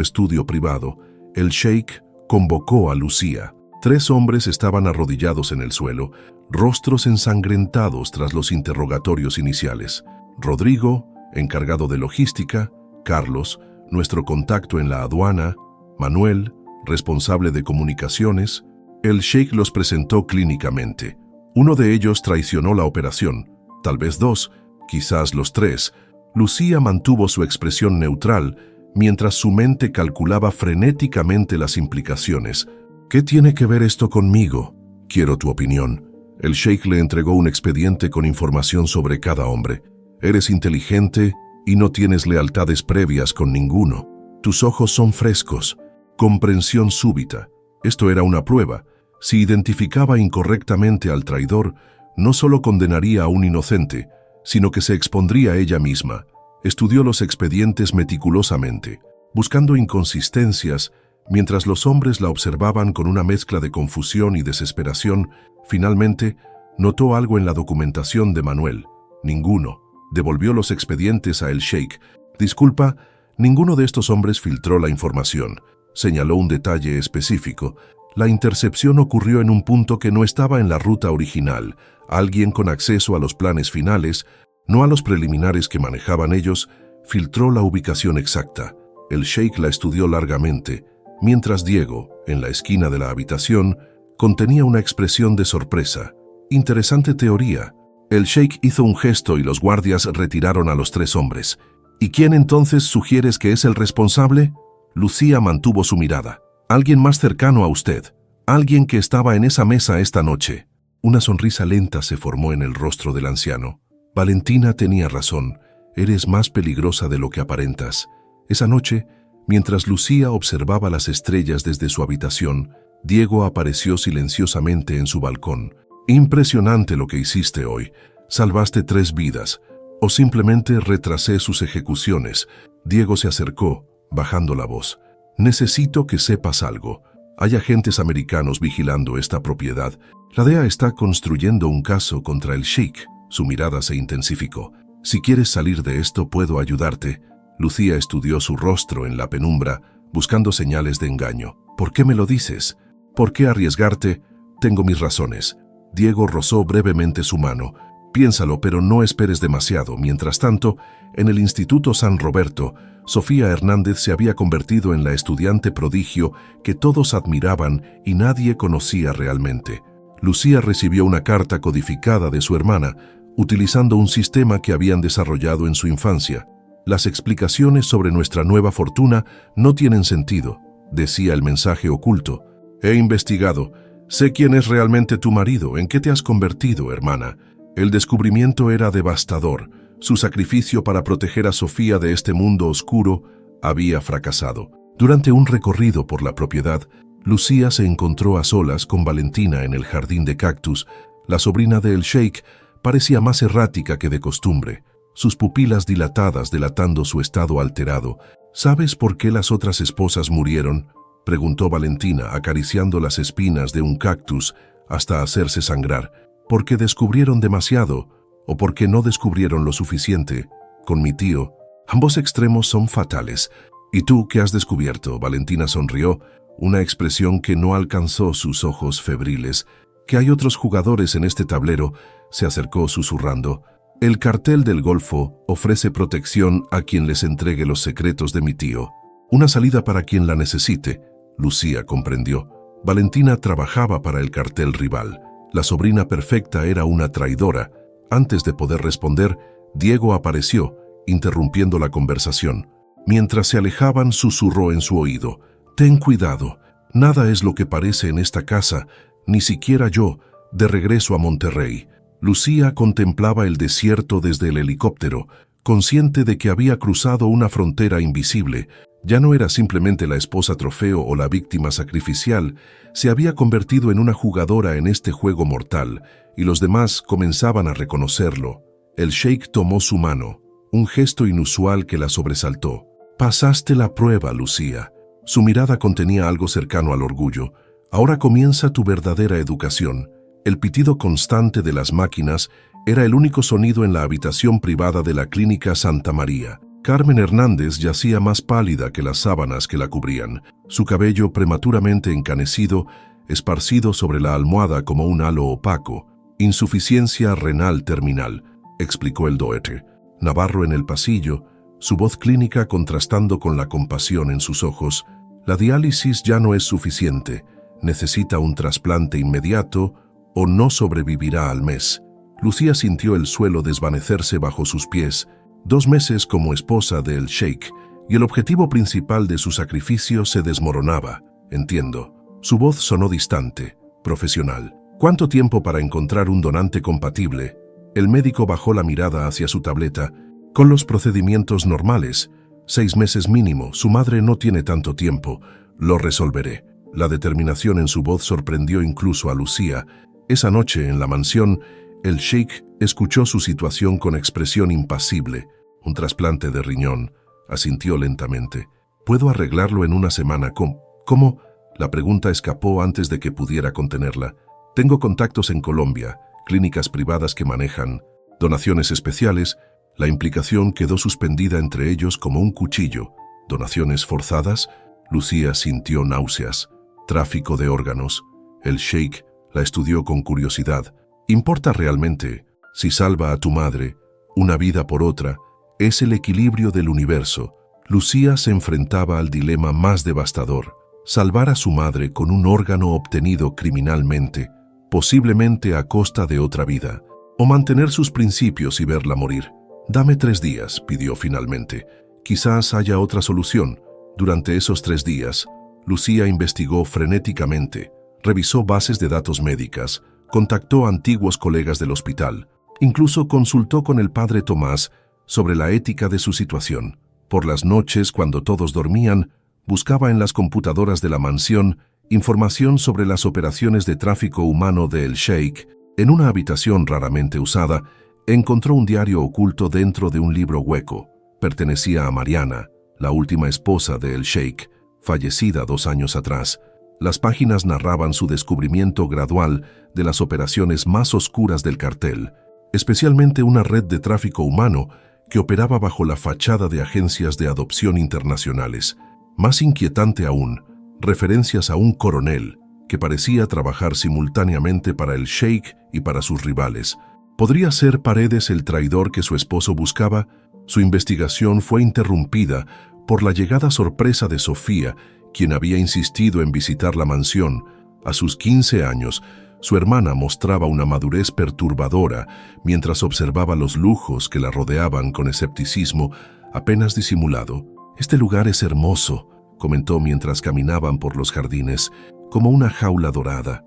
estudio privado, el sheik convocó a Lucía. 3 hombres estaban arrodillados en el suelo, rostros ensangrentados tras los interrogatorios iniciales. Rodrigo, encargado de logística; Carlos, nuestro contacto en la aduana; Manuel, responsable de comunicaciones. El sheik los presentó clínicamente. Uno de ellos traicionó la operación, tal vez 2, quizás los 3. Lucía mantuvo su expresión neutral mientras su mente calculaba frenéticamente las implicaciones. ¿Qué tiene que ver esto conmigo? Quiero tu opinión. El sheik le entregó un expediente con información sobre cada hombre. Eres inteligente y no tienes lealtades previas con ninguno. Tus ojos son frescos. Comprensión súbita. Esto era una prueba. Si identificaba incorrectamente al traidor, no solo condenaría a un inocente, sino que se expondría a ella misma. Estudió los expedientes meticulosamente, buscando inconsistencias, mientras los hombres la observaban con una mezcla de confusión y desesperación. Finalmente, notó algo en la documentación de Manuel. Ninguno. Devolvió los expedientes a el sheik. Disculpa, ninguno de estos hombres filtró la información. Señaló un detalle específico. La intercepción ocurrió en un punto que no estaba en la ruta original. Alguien con acceso a los planes finales, no a los preliminares que manejaban ellos, filtró la ubicación exacta. El sheik la estudió largamente, mientras Diego, en la esquina de la habitación, contenía una expresión de sorpresa. Interesante teoría. El sheik hizo un gesto y los guardias retiraron a los 3 hombres. ¿Y quién entonces sugieres que es el responsable? Lucía mantuvo su mirada. Alguien más cercano a usted. Alguien que estaba en esa mesa esta noche. Una sonrisa lenta se formó en el rostro del anciano. Valentina tenía razón. Eres más peligrosa de lo que aparentas. Esa noche, mientras Lucía observaba las estrellas desde su habitación, Diego apareció silenciosamente en su balcón. Impresionante lo que hiciste hoy. Salvaste 3 vidas. O simplemente retrasé sus ejecuciones. Diego se acercó, bajando la voz. Necesito que sepas algo. Hay agentes americanos vigilando esta propiedad. La DEA está construyendo un caso contra el sheik. Su mirada se intensificó. Si quieres salir de esto, puedo ayudarte. Lucía estudió su rostro en la penumbra, buscando señales de engaño. ¿Por qué me lo dices? ¿Por qué arriesgarte? Tengo mis razones. Diego rozó brevemente su mano. Piénsalo, pero no esperes demasiado. Mientras tanto, en el Instituto San Roberto, Sofía Hernández se había convertido en la estudiante prodigio que todos admiraban y nadie conocía realmente. Lucía recibió una carta codificada de su hermana, utilizando un sistema que habían desarrollado en su infancia. Las explicaciones sobre nuestra nueva fortuna no tienen sentido, decía el mensaje oculto. He investigado. Sé quién es realmente tu marido. ¿En qué te has convertido, hermana? El descubrimiento era devastador. Su sacrificio para proteger a Sofía de este mundo oscuro había fracasado. Durante un recorrido por la propiedad, Lucía se encontró a solas con Valentina en el jardín de cactus. La sobrina del sheik parecía más errática que de costumbre, sus pupilas dilatadas delatando su estado alterado. ¿Sabes por qué las otras esposas murieron?, preguntó Valentina, acariciando las espinas de un cactus hasta hacerse sangrar. ¿Porque descubrieron demasiado o porque no descubrieron lo suficiente? Con mi tío, ambos extremos son fatales. ¿Y tú qué has descubierto?, Valentina sonrió, una expresión que no alcanzó sus ojos febriles. Que hay otros jugadores en este tablero, se acercó susurrando. El cartel del Golfo ofrece protección a quien les entregue los secretos de mi tío. Una salida para quien la necesite. Lucía comprendió. Valentina trabajaba para el cartel rival. La sobrina perfecta era una traidora. Antes de poder responder, Diego apareció, interrumpiendo la conversación. Mientras se alejaban, susurró en su oído. Ten cuidado. Nada es lo que parece en esta casa, ni siquiera yo, de regreso a Monterrey. Lucía contemplaba el desierto desde el helicóptero, consciente de que había cruzado una frontera invisible. Ya no era simplemente la esposa trofeo o la víctima sacrificial, se había convertido en una jugadora en este juego mortal, y los demás comenzaban a reconocerlo. El sheik tomó su mano, un gesto inusual que la sobresaltó. Pasaste la prueba, Lucía. Su mirada contenía algo cercano al orgullo. Ahora comienza tu verdadera educación. El pitido constante de las máquinas Era el único sonido en la habitación privada de la Clínica Santa María. Carmen Hernández yacía más pálida que las sábanas que la cubrían, su cabello prematuramente encanecido, esparcido sobre la almohada como un halo opaco. Insuficiencia renal terminal, explicó el doete. Navarro en el pasillo, su voz clínica contrastando con la compasión en sus ojos. La diálisis ya no es suficiente, necesita un trasplante inmediato o no sobrevivirá al mes. Lucía sintió el suelo desvanecerse bajo sus pies. 2 meses como esposa del sheik, y el objetivo principal de su sacrificio se desmoronaba. Entiendo. Su voz sonó distante, profesional. ¿Cuánto tiempo para encontrar un donante compatible? El médico bajó la mirada hacia su tableta. Con los procedimientos normales, 6 meses mínimo, su madre no tiene tanto tiempo. Lo resolveré. La determinación en su voz sorprendió incluso a Lucía. Esa noche, en la mansión, el sheik escuchó su situación con expresión impasible. Un trasplante de riñón, asintió lentamente. ¿Puedo arreglarlo en una semana? ¿Cómo? La pregunta escapó antes de que pudiera contenerla. Tengo contactos en Colombia, clínicas privadas que manejan donaciones especiales. La implicación quedó suspendida entre ellos como un cuchillo. ¿Donaciones forzadas? Lucía sintió náuseas. Tráfico de órganos. El sheik la estudió con curiosidad. ¿Importa realmente, si salva a tu madre, una vida por otra? Es el equilibrio del universo. Lucía se enfrentaba al dilema más devastador: salvar a su madre con un órgano obtenido criminalmente, posiblemente a costa de otra vida, o mantener sus principios y verla morir. «Dame 3 días», pidió finalmente. «Quizás haya otra solución». Durante esos 3 días, Lucía investigó frenéticamente, revisó bases de datos médicas, contactó a antiguos colegas del hospital, incluso consultó con el padre Tomás sobre la ética de su situación. Por las noches, cuando todos dormían, buscaba en las computadoras de la mansión información sobre las operaciones de tráfico humano de El Sheik. En una habitación raramente usada, encontró un diario oculto dentro de un libro hueco. Pertenecía a Mariana, la última esposa de El Sheik, fallecida 2 años atrás. Las páginas narraban su descubrimiento gradual de las operaciones más oscuras del cartel, especialmente una red de tráfico humano que operaba bajo la fachada de agencias de adopción internacionales. Más inquietante aún, referencias a un coronel que parecía trabajar simultáneamente para el sheik y para sus rivales. ¿Podría ser Paredes el traidor que su esposo buscaba? Su investigación fue interrumpida por la llegada sorpresa de Sofía, quien había insistido en visitar la mansión. A sus 15 años, su hermana mostraba una madurez perturbadora mientras observaba los lujos que la rodeaban con escepticismo apenas disimulado. «Este lugar es hermoso», comentó mientras caminaban por los jardines, «como una jaula dorada».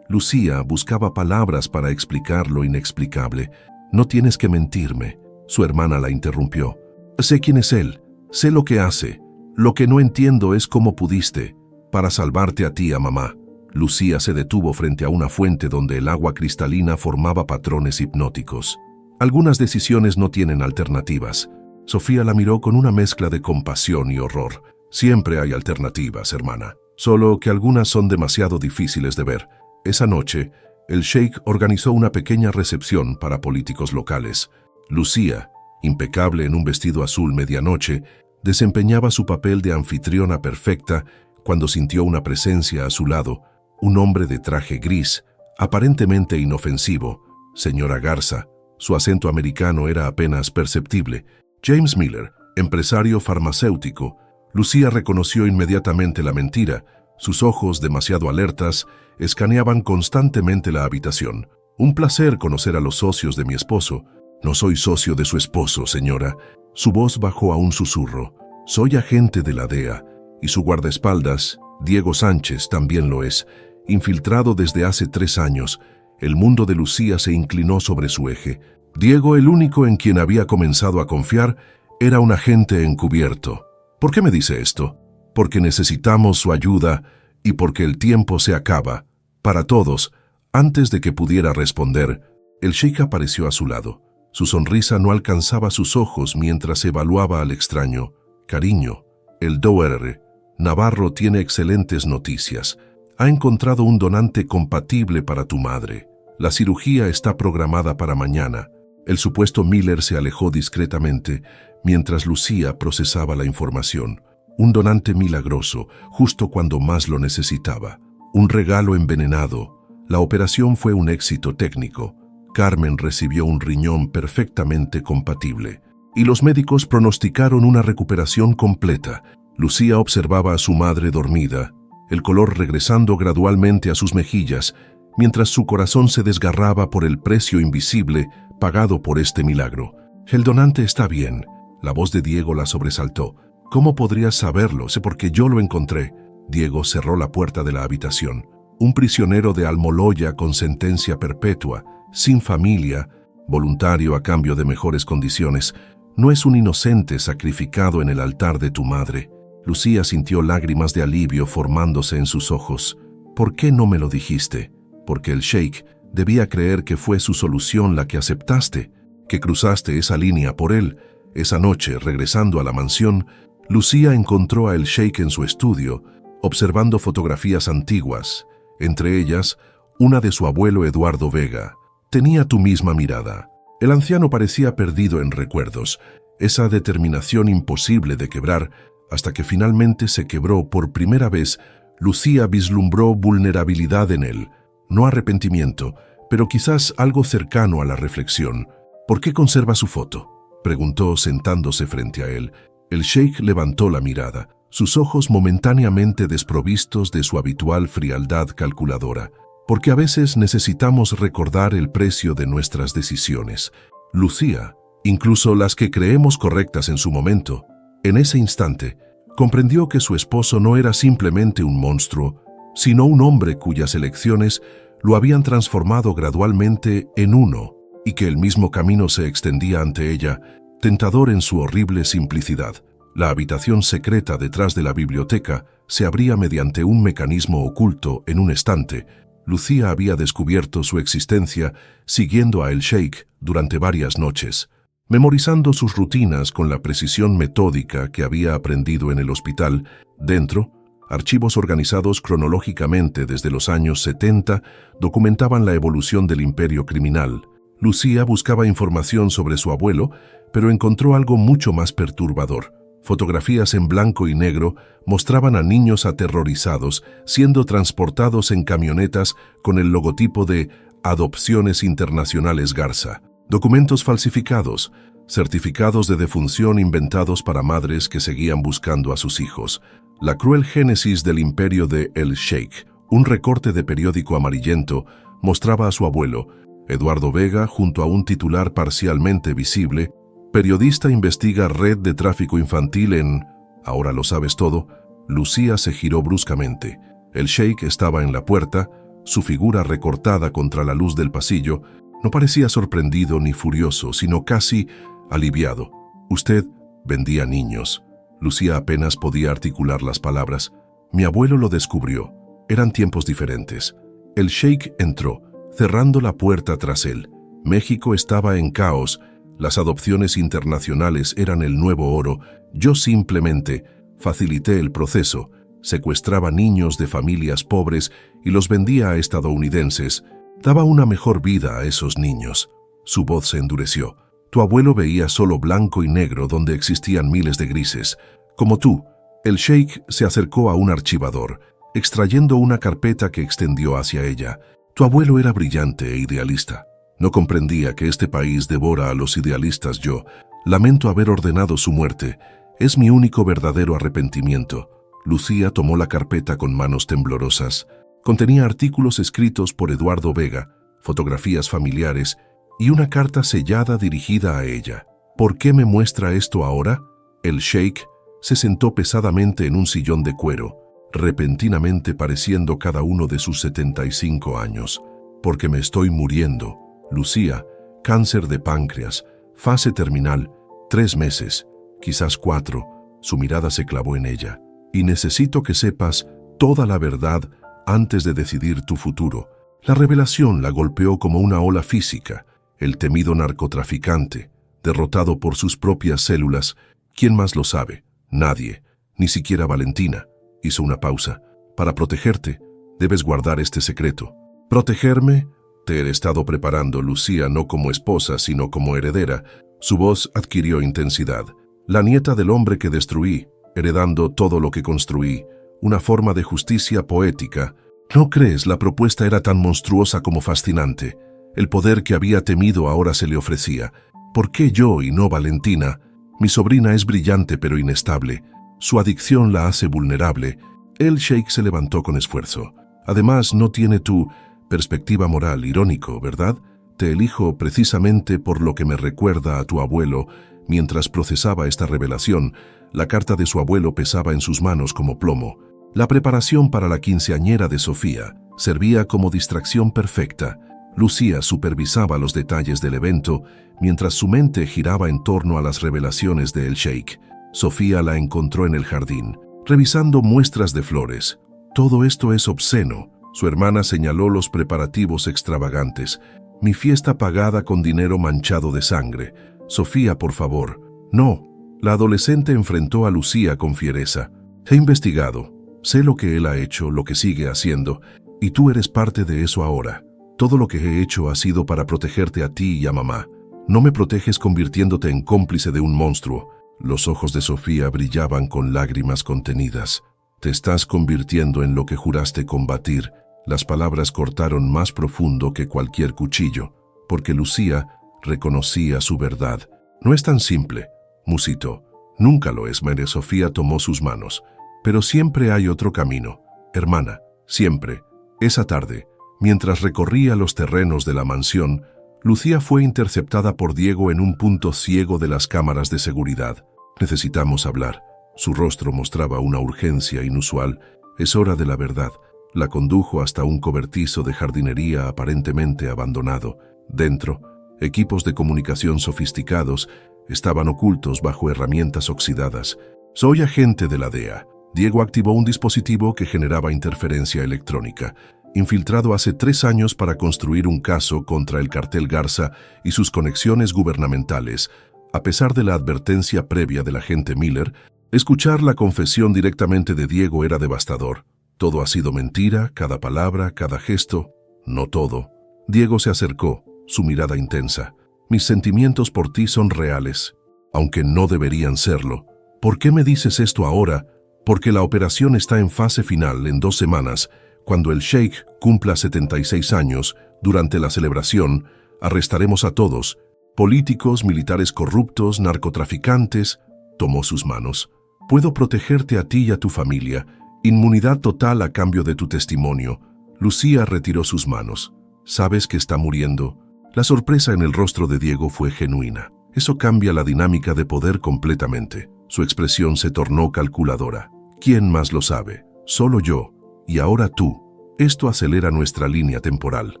Lucía buscaba palabras para explicar lo inexplicable. «No tienes que mentirme», su hermana la interrumpió. «Sé quién es él, sé lo que hace. Lo que no entiendo es cómo pudiste, para salvarte a ti, a mamá». Lucía se detuvo frente a una fuente donde el agua cristalina formaba patrones hipnóticos. «Algunas decisiones no tienen alternativas». Sofía la miró con una mezcla de compasión y horror. «Siempre hay alternativas, hermana, solo que algunas son demasiado difíciles de ver». Esa noche, el sheik organizó una pequeña recepción para políticos locales. Lucía, impecable en un vestido azul medianoche, desempeñaba su papel de anfitriona perfecta cuando sintió una presencia a su lado, un hombre de traje gris, aparentemente inofensivo. «Señora Garza». Su acento americano era apenas perceptible. «James Miller, empresario farmacéutico». Lucía reconoció inmediatamente la mentira. Sus ojos, demasiado alertas, escaneaban constantemente la habitación. «Un placer conocer a los socios de mi esposo». «No soy socio de su esposo, señora». Su voz bajó a un susurro. «Soy agente de la DEA, y su guardaespaldas, Diego Sánchez, también lo es. Infiltrado desde hace 3 años». El mundo de Lucía se inclinó sobre su eje. Diego, el único en quien había comenzado a confiar, era un agente encubierto. «¿Por qué me dice esto?» «Porque necesitamos su ayuda y porque el tiempo se acaba. Para todos». Antes de que pudiera responder, el sheik apareció a su lado. Su sonrisa no alcanzaba sus ojos mientras evaluaba al extraño. «Cariño, el Dr. Navarro tiene excelentes noticias. Ha encontrado un donante compatible para tu madre». La cirugía está programada para mañana. El supuesto Miller se alejó discretamente mientras Lucía procesaba la información. Un donante milagroso, justo cuando más lo necesitaba. Un regalo envenenado. La operación fue un éxito técnico. Carmen recibió un riñón perfectamente compatible. Y los médicos pronosticaron una recuperación completa. Lucía observaba a su madre dormida, el color regresando gradualmente a sus mejillas, mientras su corazón se desgarraba por el precio invisible pagado por este milagro. «El donante está bien». La voz de Diego la sobresaltó. «¿Cómo podrías saberlo? Sé porque yo lo encontré». Diego cerró la puerta de la habitación. Un prisionero de Almoloya con sentencia perpetua, sin familia, voluntario a cambio de mejores condiciones, no es un inocente sacrificado en el altar de tu madre. Lucía sintió lágrimas de alivio formándose en sus ojos. «¿Por qué no me lo dijiste?» Porque el sheik debía creer que fue su solución la que aceptaste, que cruzaste esa línea por él. Esa noche, regresando a la mansión, Lucía encontró a el sheik en su estudio, observando fotografías antiguas, entre ellas una de su abuelo Eduardo Vega. Tenía tu misma mirada. El anciano parecía perdido en recuerdos, esa determinación imposible de quebrar, hasta que finalmente se quebró por primera vez. Lucía vislumbró vulnerabilidad en él, no arrepentimiento, pero quizás algo cercano a la reflexión. «¿Por qué conserva su foto?», preguntó sentándose frente a él. El sheik levantó la mirada, sus ojos momentáneamente desprovistos de su habitual frialdad calculadora. «Porque a veces necesitamos recordar el precio de nuestras decisiones. Lucía, incluso las que creemos correctas en su momento». En ese instante, comprendió que su esposo no era simplemente un monstruo, sino un hombre cuyas elecciones lo habían transformado gradualmente en uno, y que el mismo camino se extendía ante ella, tentador en su horrible simplicidad. La habitación secreta detrás de la biblioteca se abría mediante un mecanismo oculto en un estante. Lucía había descubierto su existencia siguiendo a el sheik durante varias noches, memorizando sus rutinas con la precisión metódica que había aprendido en el hospital. Dentro, archivos organizados cronológicamente desde los años 70 documentaban la evolución del imperio criminal. Lucía buscaba información sobre su abuelo, pero encontró algo mucho más perturbador. Fotografías en blanco y negro mostraban a niños aterrorizados siendo transportados en camionetas con el logotipo de Adopciones Internacionales Garza. Documentos falsificados, certificados de defunción inventados para madres que seguían buscando a sus hijos. La cruel génesis del imperio de El Sheik. Un recorte de periódico amarillento mostraba a su abuelo, Eduardo Vega, junto a un titular parcialmente visible: «Periodista investiga red de tráfico infantil en...». «Ahora lo sabes todo». Lucía se giró bruscamente. El sheik estaba en la puerta, su figura recortada contra la luz del pasillo. No parecía sorprendido ni furioso, sino casi aliviado. «Usted vendía niños». Lucía apenas podía articular las palabras. «Mi abuelo lo descubrió. Eran tiempos diferentes». El sheik entró, cerrando la puerta tras él. México estaba en caos. Las adopciones internacionales eran el nuevo oro. Yo simplemente facilité el proceso. Secuestraba niños de familias pobres y los vendía a estadounidenses. Daba una mejor vida a esos niños». Su voz se endureció. «Tu abuelo veía solo blanco y negro donde existían miles de grises. Como tú». El sheik se acercó a un archivador, extrayendo una carpeta que extendió hacia ella. «Tu abuelo era brillante e idealista. No comprendía que este país devora a los idealistas. Yo lamento haber ordenado su muerte. Es mi único verdadero arrepentimiento». Lucía tomó la carpeta con manos temblorosas. Contenía artículos escritos por Eduardo Vega, fotografías familiares y una carta sellada dirigida a ella. «¿Por qué me muestra esto ahora?». El sheik se sentó pesadamente en un sillón de cuero, repentinamente pareciendo cada uno de sus 75 años. «Porque me estoy muriendo, Lucía. Cáncer de páncreas, fase terminal, 3 meses, quizás 4. Su mirada se clavó en ella. «Y necesito que sepas toda la verdad antes de decidir tu futuro». La revelación la golpeó como una ola física. El temido narcotraficante, derrotado por sus propias células. ¿Quién más lo sabe? Nadie, ni siquiera Valentina. Hizo una pausa. «Para protegerte, debes guardar este secreto». «¿Protegerme? Te he estado preparando, Lucía, no como esposa, sino como heredera. Su voz adquirió intensidad. La nieta del hombre que destruí, heredando todo lo que construí, una forma de justicia poética. ¿No crees la propuesta era tan monstruosa como fascinante? El poder que había temido ahora se le ofrecía. ¿Por qué yo y no Valentina? Mi sobrina es brillante pero inestable. Su adicción la hace vulnerable. El sheik se levantó con esfuerzo. Además, no tiene tu perspectiva moral, irónico, ¿verdad? Te elijo precisamente por lo que me recuerda a tu abuelo. Mientras procesaba esta revelación, la carta de su abuelo pesaba en sus manos como plomo. La preparación para la quinceañera de Sofía servía como distracción perfecta. Lucía supervisaba los detalles del evento mientras su mente giraba en torno a las revelaciones de El Sheik. Sofía la encontró en el jardín, revisando muestras de flores. Todo esto es obsceno. Su hermana señaló los preparativos extravagantes. Mi fiesta pagada con dinero manchado de sangre. Sofía, por favor. No. La adolescente enfrentó a Lucía con fiereza. He investigado. Sé lo que él ha hecho, lo que sigue haciendo, y tú eres parte de eso ahora. Todo lo que he hecho ha sido para protegerte a ti y a mamá. No me proteges convirtiéndote en cómplice de un monstruo. Los ojos de Sofía brillaban con lágrimas contenidas. Te estás convirtiendo en lo que juraste combatir. Las palabras cortaron más profundo que cualquier cuchillo, porque Lucía reconocía su verdad. No es tan simple, musitó. Nunca lo es. María Sofía tomó sus manos. Pero siempre hay otro camino. Hermana, siempre. Esa tarde, mientras recorría los terrenos de la mansión, Lucía fue interceptada por Diego en un punto ciego de las cámaras de seguridad. Necesitamos hablar. Su rostro mostraba una urgencia inusual. Es hora de la verdad. La condujo hasta un cobertizo de jardinería aparentemente abandonado. Dentro, equipos de comunicación sofisticados estaban ocultos bajo herramientas oxidadas. Soy agente de la DEA. Diego activó un dispositivo que generaba interferencia electrónica, infiltrado hace 3 años para construir un caso contra el cartel Garza y sus conexiones gubernamentales. A pesar de la advertencia previa del agente Miller, escuchar la confesión directamente de Diego era devastador. Todo ha sido mentira, cada palabra, cada gesto. No todo. Diego se acercó, su mirada intensa. Mis sentimientos por ti son reales, aunque no deberían serlo. ¿Por qué me dices esto ahora? Porque la operación está en fase final en 2 semanas. Cuando el Sheik cumpla 76 años, durante la celebración, arrestaremos a todos. Políticos, militares corruptos, narcotraficantes. Tomó sus manos. Puedo protegerte a ti y a tu familia. Inmunidad total a cambio de tu testimonio. Lucía retiró sus manos. ¿Sabes que está muriendo? La sorpresa en el rostro de Diego fue genuina. Eso cambia la dinámica de poder completamente. Su expresión se tornó calculadora. ¿Quién más lo sabe? Solo yo. Y ahora tú. Esto acelera nuestra línea temporal.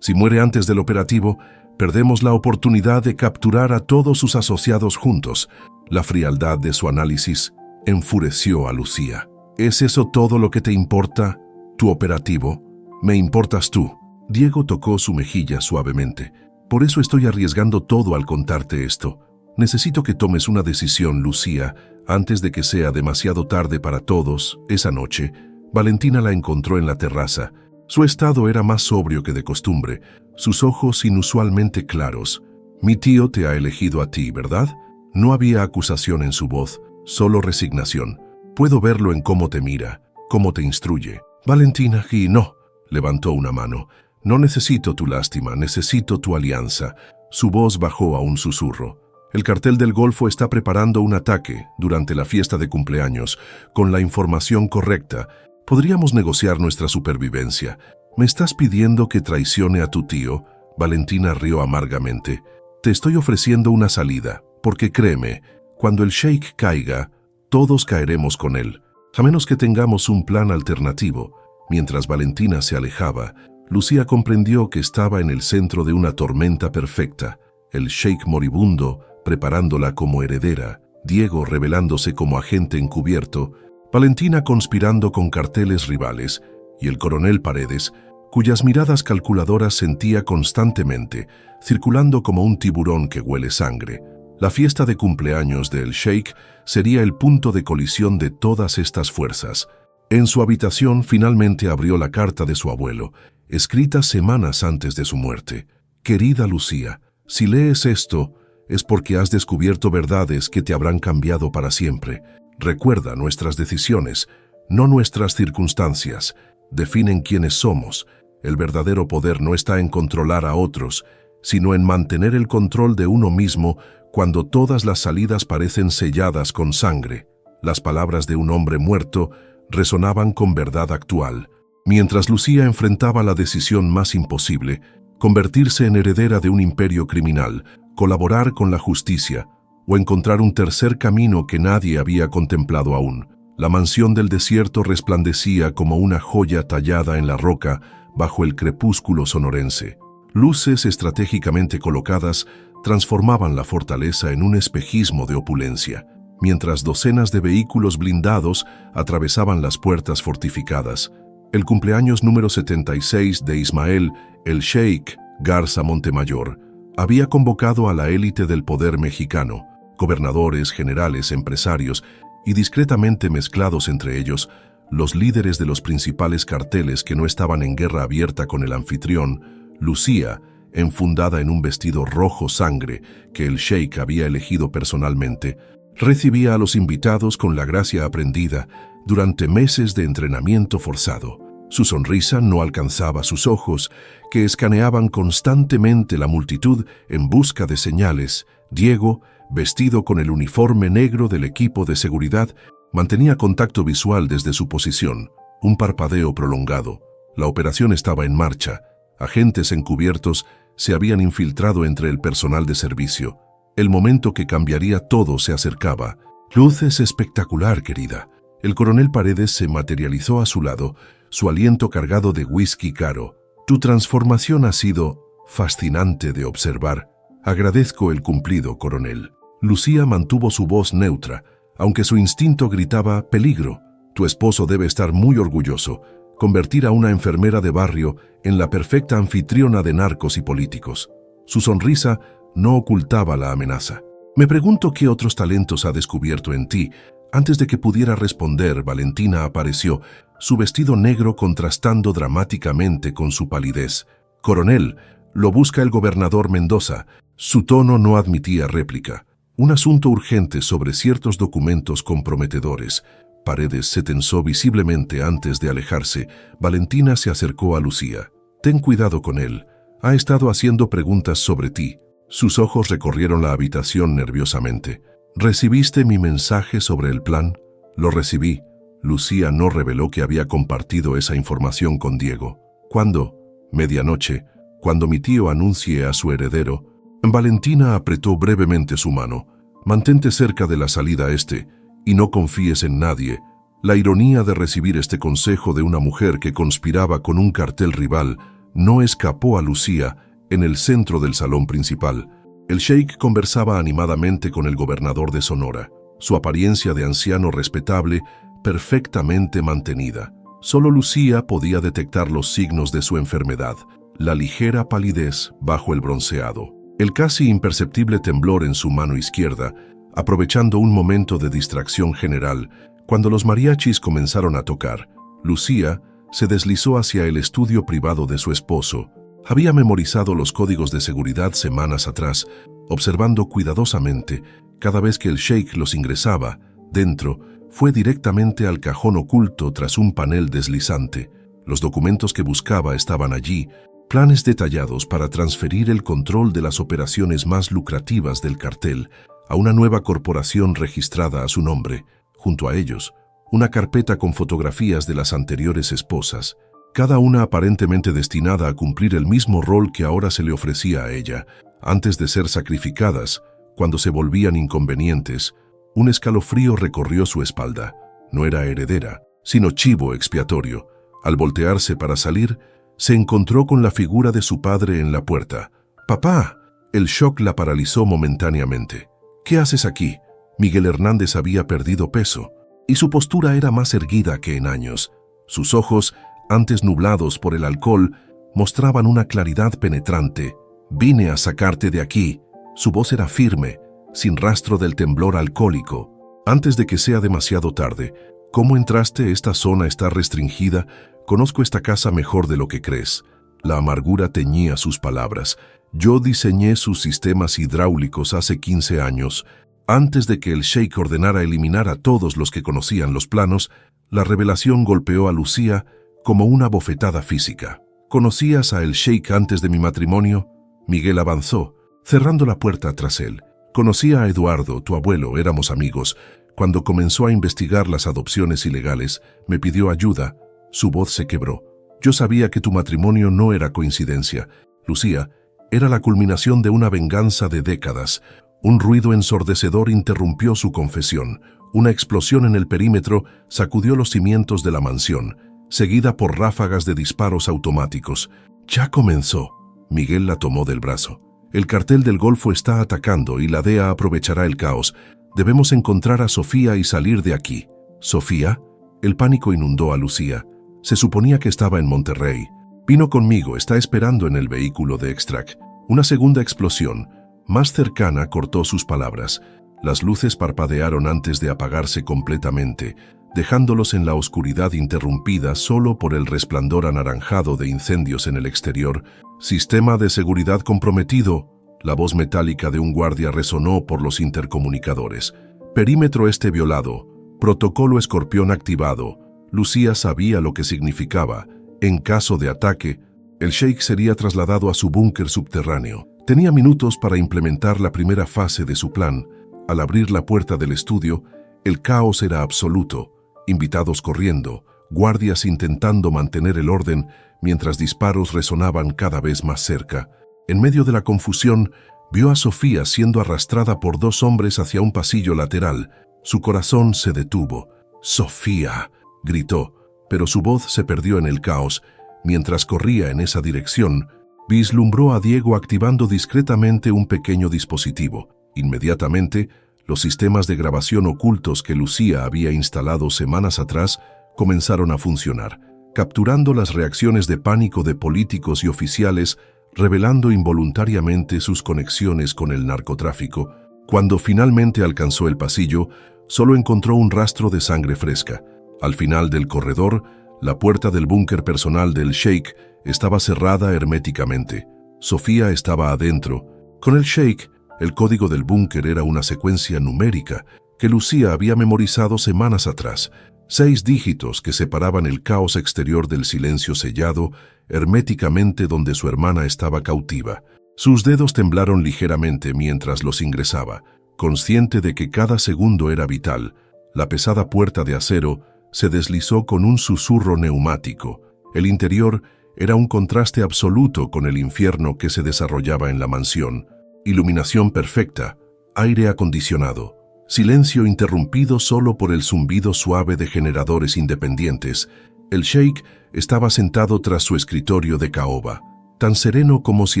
Si muere antes del operativo, perdemos la oportunidad de capturar a todos sus asociados juntos. La frialdad de su análisis enfureció a Lucía. ¿Es eso todo lo que te importa? ¿Tu operativo? Me importas tú. Diego tocó su mejilla suavemente. Por eso estoy arriesgando todo al contarte esto. Necesito que tomes una decisión, Lucía, antes de que sea demasiado tarde para todos. Esa noche, Valentina la encontró en la terraza. Su estado era más sobrio que de costumbre, sus ojos inusualmente claros. Mi tío te ha elegido a ti, ¿verdad? No había acusación en su voz, solo resignación. Puedo verlo en cómo te mira, cómo te instruye. Valentina, y no, levantó una mano. No necesito tu lástima, necesito tu alianza. Su voz bajó a un susurro. El cartel del Golfo está preparando un ataque durante la fiesta de cumpleaños. Con la información correcta, podríamos negociar nuestra supervivencia. ¿Me estás pidiendo que traicione a tu tío? Valentina rió amargamente. Te estoy ofreciendo una salida, porque créeme, cuando el Sheik caiga, todos caeremos con él, a menos que tengamos un plan alternativo. Mientras Valentina se alejaba, Lucía comprendió que estaba en el centro de una tormenta perfecta. El Sheik moribundo, preparándola como heredera, Diego revelándose como agente encubierto, Valentina conspirando con carteles rivales, y el coronel Paredes, cuyas miradas calculadoras sentía constantemente, circulando como un tiburón que huele sangre. La fiesta de cumpleaños del Sheik sería el punto de colisión de todas estas fuerzas. En su habitación finalmente abrió la carta de su abuelo. escrita semanas antes de su muerte. Querida Lucía, si lees esto, es porque has descubierto verdades que te habrán cambiado para siempre. Recuerda, nuestras decisiones, no nuestras circunstancias, definen quiénes somos. El verdadero poder no está en controlar a otros, sino en mantener el control de uno mismo cuando todas las salidas parecen selladas con sangre. Las palabras de un hombre muerto resonaban con verdad actual. Mientras Lucía enfrentaba la decisión más imposible, convertirse en heredera de un imperio criminal, colaborar con la justicia o encontrar un tercer camino que nadie había contemplado aún. La mansión del desierto resplandecía como una joya tallada en la roca bajo el crepúsculo sonorense. Luces estratégicamente colocadas transformaban la fortaleza en un espejismo de opulencia, mientras docenas de vehículos blindados atravesaban las puertas fortificadas. El cumpleaños número 76 de Ismael, el Sheikh Garza Montemayor, había convocado a la élite del poder mexicano, gobernadores, generales, empresarios y discretamente mezclados entre ellos, los líderes de los principales carteles que no estaban en guerra abierta con el anfitrión. Lucía, enfundada en un vestido rojo sangre que el sheik había elegido personalmente, recibía a los invitados con la gracia aprendida durante meses de entrenamiento forzado. Su sonrisa no alcanzaba sus ojos, que escaneaban constantemente la multitud en busca de señales. Diego, vestido con el uniforme negro del equipo de seguridad, mantenía contacto visual desde su posición. Un parpadeo prolongado. La operación estaba en marcha. Agentes encubiertos se habían infiltrado entre el personal de servicio. El momento que cambiaría todo se acercaba. «Luces espectacular, querida». El coronel Paredes se materializó a su lado, su aliento cargado de whisky caro. «Tu transformación ha sido fascinante de observar. Agradezco el cumplido, coronel». Lucía mantuvo su voz neutra, aunque su instinto gritaba «peligro». «Tu esposo debe estar muy orgulloso. Convertir a una enfermera de barrio en la perfecta anfitriona de narcos y políticos». Su sonrisa no ocultaba la amenaza. «Me pregunto qué otros talentos ha descubierto en ti». Antes de que pudiera responder, Valentina apareció, su vestido negro contrastando dramáticamente con su palidez. «Coronel, lo busca el gobernador Mendoza». Su tono no admitía réplica. «Un asunto urgente sobre ciertos documentos comprometedores». Paredes se tensó visiblemente antes de alejarse. Valentina se acercó a Lucía. «Ten cuidado con él. Ha estado haciendo preguntas sobre ti». Sus ojos recorrieron la habitación nerviosamente. «¿Recibiste mi mensaje sobre el plan?» «Lo recibí». Lucía no reveló que había compartido esa información con Diego. «¿Cuándo?» «Medianoche, cuando mi tío anuncie a su heredero». Valentina apretó brevemente su mano. «Mantente cerca de la salida este y no confíes en nadie». La ironía de recibir este consejo de una mujer que conspiraba con un cartel rival no escapó a Lucía en el centro del salón principal. El sheik conversaba animadamente con el gobernador de Sonora, su apariencia de anciano respetable perfectamente mantenida. Solo Lucía podía detectar los signos de su enfermedad, la ligera palidez bajo el bronceado, el casi imperceptible temblor en su mano izquierda, aprovechando un momento de distracción general. Cuando los mariachis comenzaron a tocar, Lucía se deslizó hacia el estudio privado de su esposo. Había memorizado los códigos de seguridad semanas atrás, observando cuidadosamente cada vez que el sheik los ingresaba. Dentro, fue directamente al cajón oculto tras un panel deslizante. Los documentos que buscaba estaban allí, planes detallados para transferir el control de las operaciones más lucrativas del cartel a una nueva corporación registrada a su nombre. Junto a ellos, una carpeta con fotografías de las anteriores esposas, cada una aparentemente destinada a cumplir el mismo rol que ahora se le ofrecía a ella. Antes de ser sacrificadas, cuando se volvían inconvenientes, un escalofrío recorrió su espalda. No era heredera, sino chivo expiatorio. Al voltearse para salir, se encontró con la figura de su padre en la puerta. «¡Papá!». El shock la paralizó momentáneamente. «¿Qué haces aquí?». Miguel Hernández había perdido peso, y su postura era más erguida que en años. Sus ojos, antes nublados por el alcohol, mostraban una claridad penetrante. «Vine a sacarte de aquí». Su voz era firme, sin rastro del temblor alcohólico. «Antes de que sea demasiado tarde, ¿cómo entraste? Esta zona está restringida. Conozco esta casa mejor de lo que crees». La amargura teñía sus palabras. Yo diseñé sus sistemas hidráulicos hace 15 años. Antes de que el sheik ordenara eliminar a todos los que conocían los planos, la revelación golpeó a Lucía como una bofetada física. ¿Conocías a el sheik antes de mi matrimonio? Miguel avanzó, cerrando la puerta tras él. Conocía a Eduardo, tu abuelo, éramos amigos. Cuando comenzó a investigar las adopciones ilegales, me pidió ayuda. Su voz se quebró. Yo sabía que tu matrimonio no era coincidencia. Lucía, era la culminación de una venganza de décadas. Un ruido ensordecedor interrumpió su confesión. Una explosión en el perímetro sacudió los cimientos de la mansión, seguida por ráfagas de disparos automáticos. Ya comenzó. Miguel la tomó del brazo. El cartel del Golfo está atacando y la DEA aprovechará el caos. Debemos encontrar a Sofía y salir de aquí. ¿Sofía? El pánico inundó a Lucía. Se suponía que estaba en Monterrey. Vino conmigo, está esperando en el vehículo de Extract. Una segunda explosión, más cercana, cortó sus palabras. Las luces parpadearon antes de apagarse completamente, dejándolos en la oscuridad interrumpida solo por el resplandor anaranjado de incendios en el exterior. Sistema de seguridad comprometido. La voz metálica de un guardia resonó por los intercomunicadores. Perímetro este violado. Protocolo Escorpión activado. Lucía sabía lo que significaba. En caso de ataque, el sheik sería trasladado a su búnker subterráneo. Tenía minutos para implementar la primera fase de su plan. Al abrir la puerta del estudio, el caos era absoluto. Invitados corriendo, guardias intentando mantener el orden mientras disparos resonaban cada vez más cerca. En medio de la confusión, vio a Sofía siendo arrastrada por dos hombres hacia un pasillo lateral. Su corazón se detuvo. «¡Sofía!», gritó, pero su voz se perdió en el caos. Mientras corría en esa dirección, vislumbró a Diego activando discretamente un pequeño dispositivo. Inmediatamente, los sistemas de grabación ocultos que Lucía había instalado semanas atrás comenzaron a funcionar, capturando las reacciones de pánico de políticos y oficiales, revelando involuntariamente sus conexiones con el narcotráfico. Cuando finalmente alcanzó el pasillo, solo encontró un rastro de sangre fresca. Al final del corredor, la puerta del búnker personal del sheik estaba cerrada herméticamente. Sofía estaba adentro. Con el sheik, el código del búnker era una secuencia numérica que Lucía había memorizado semanas atrás. 6 dígitos que separaban el caos exterior del silencio sellado herméticamente donde su hermana estaba cautiva. Sus dedos temblaron ligeramente mientras los ingresaba. Consciente de que cada segundo era vital, la pesada puerta de acero se deslizó con un susurro neumático. El interior era un contraste absoluto con el infierno que se desarrollaba en la mansión. Iluminación perfecta, aire acondicionado, silencio interrumpido solo por el zumbido suave de generadores independientes. El sheik estaba sentado tras su escritorio de caoba, tan sereno como si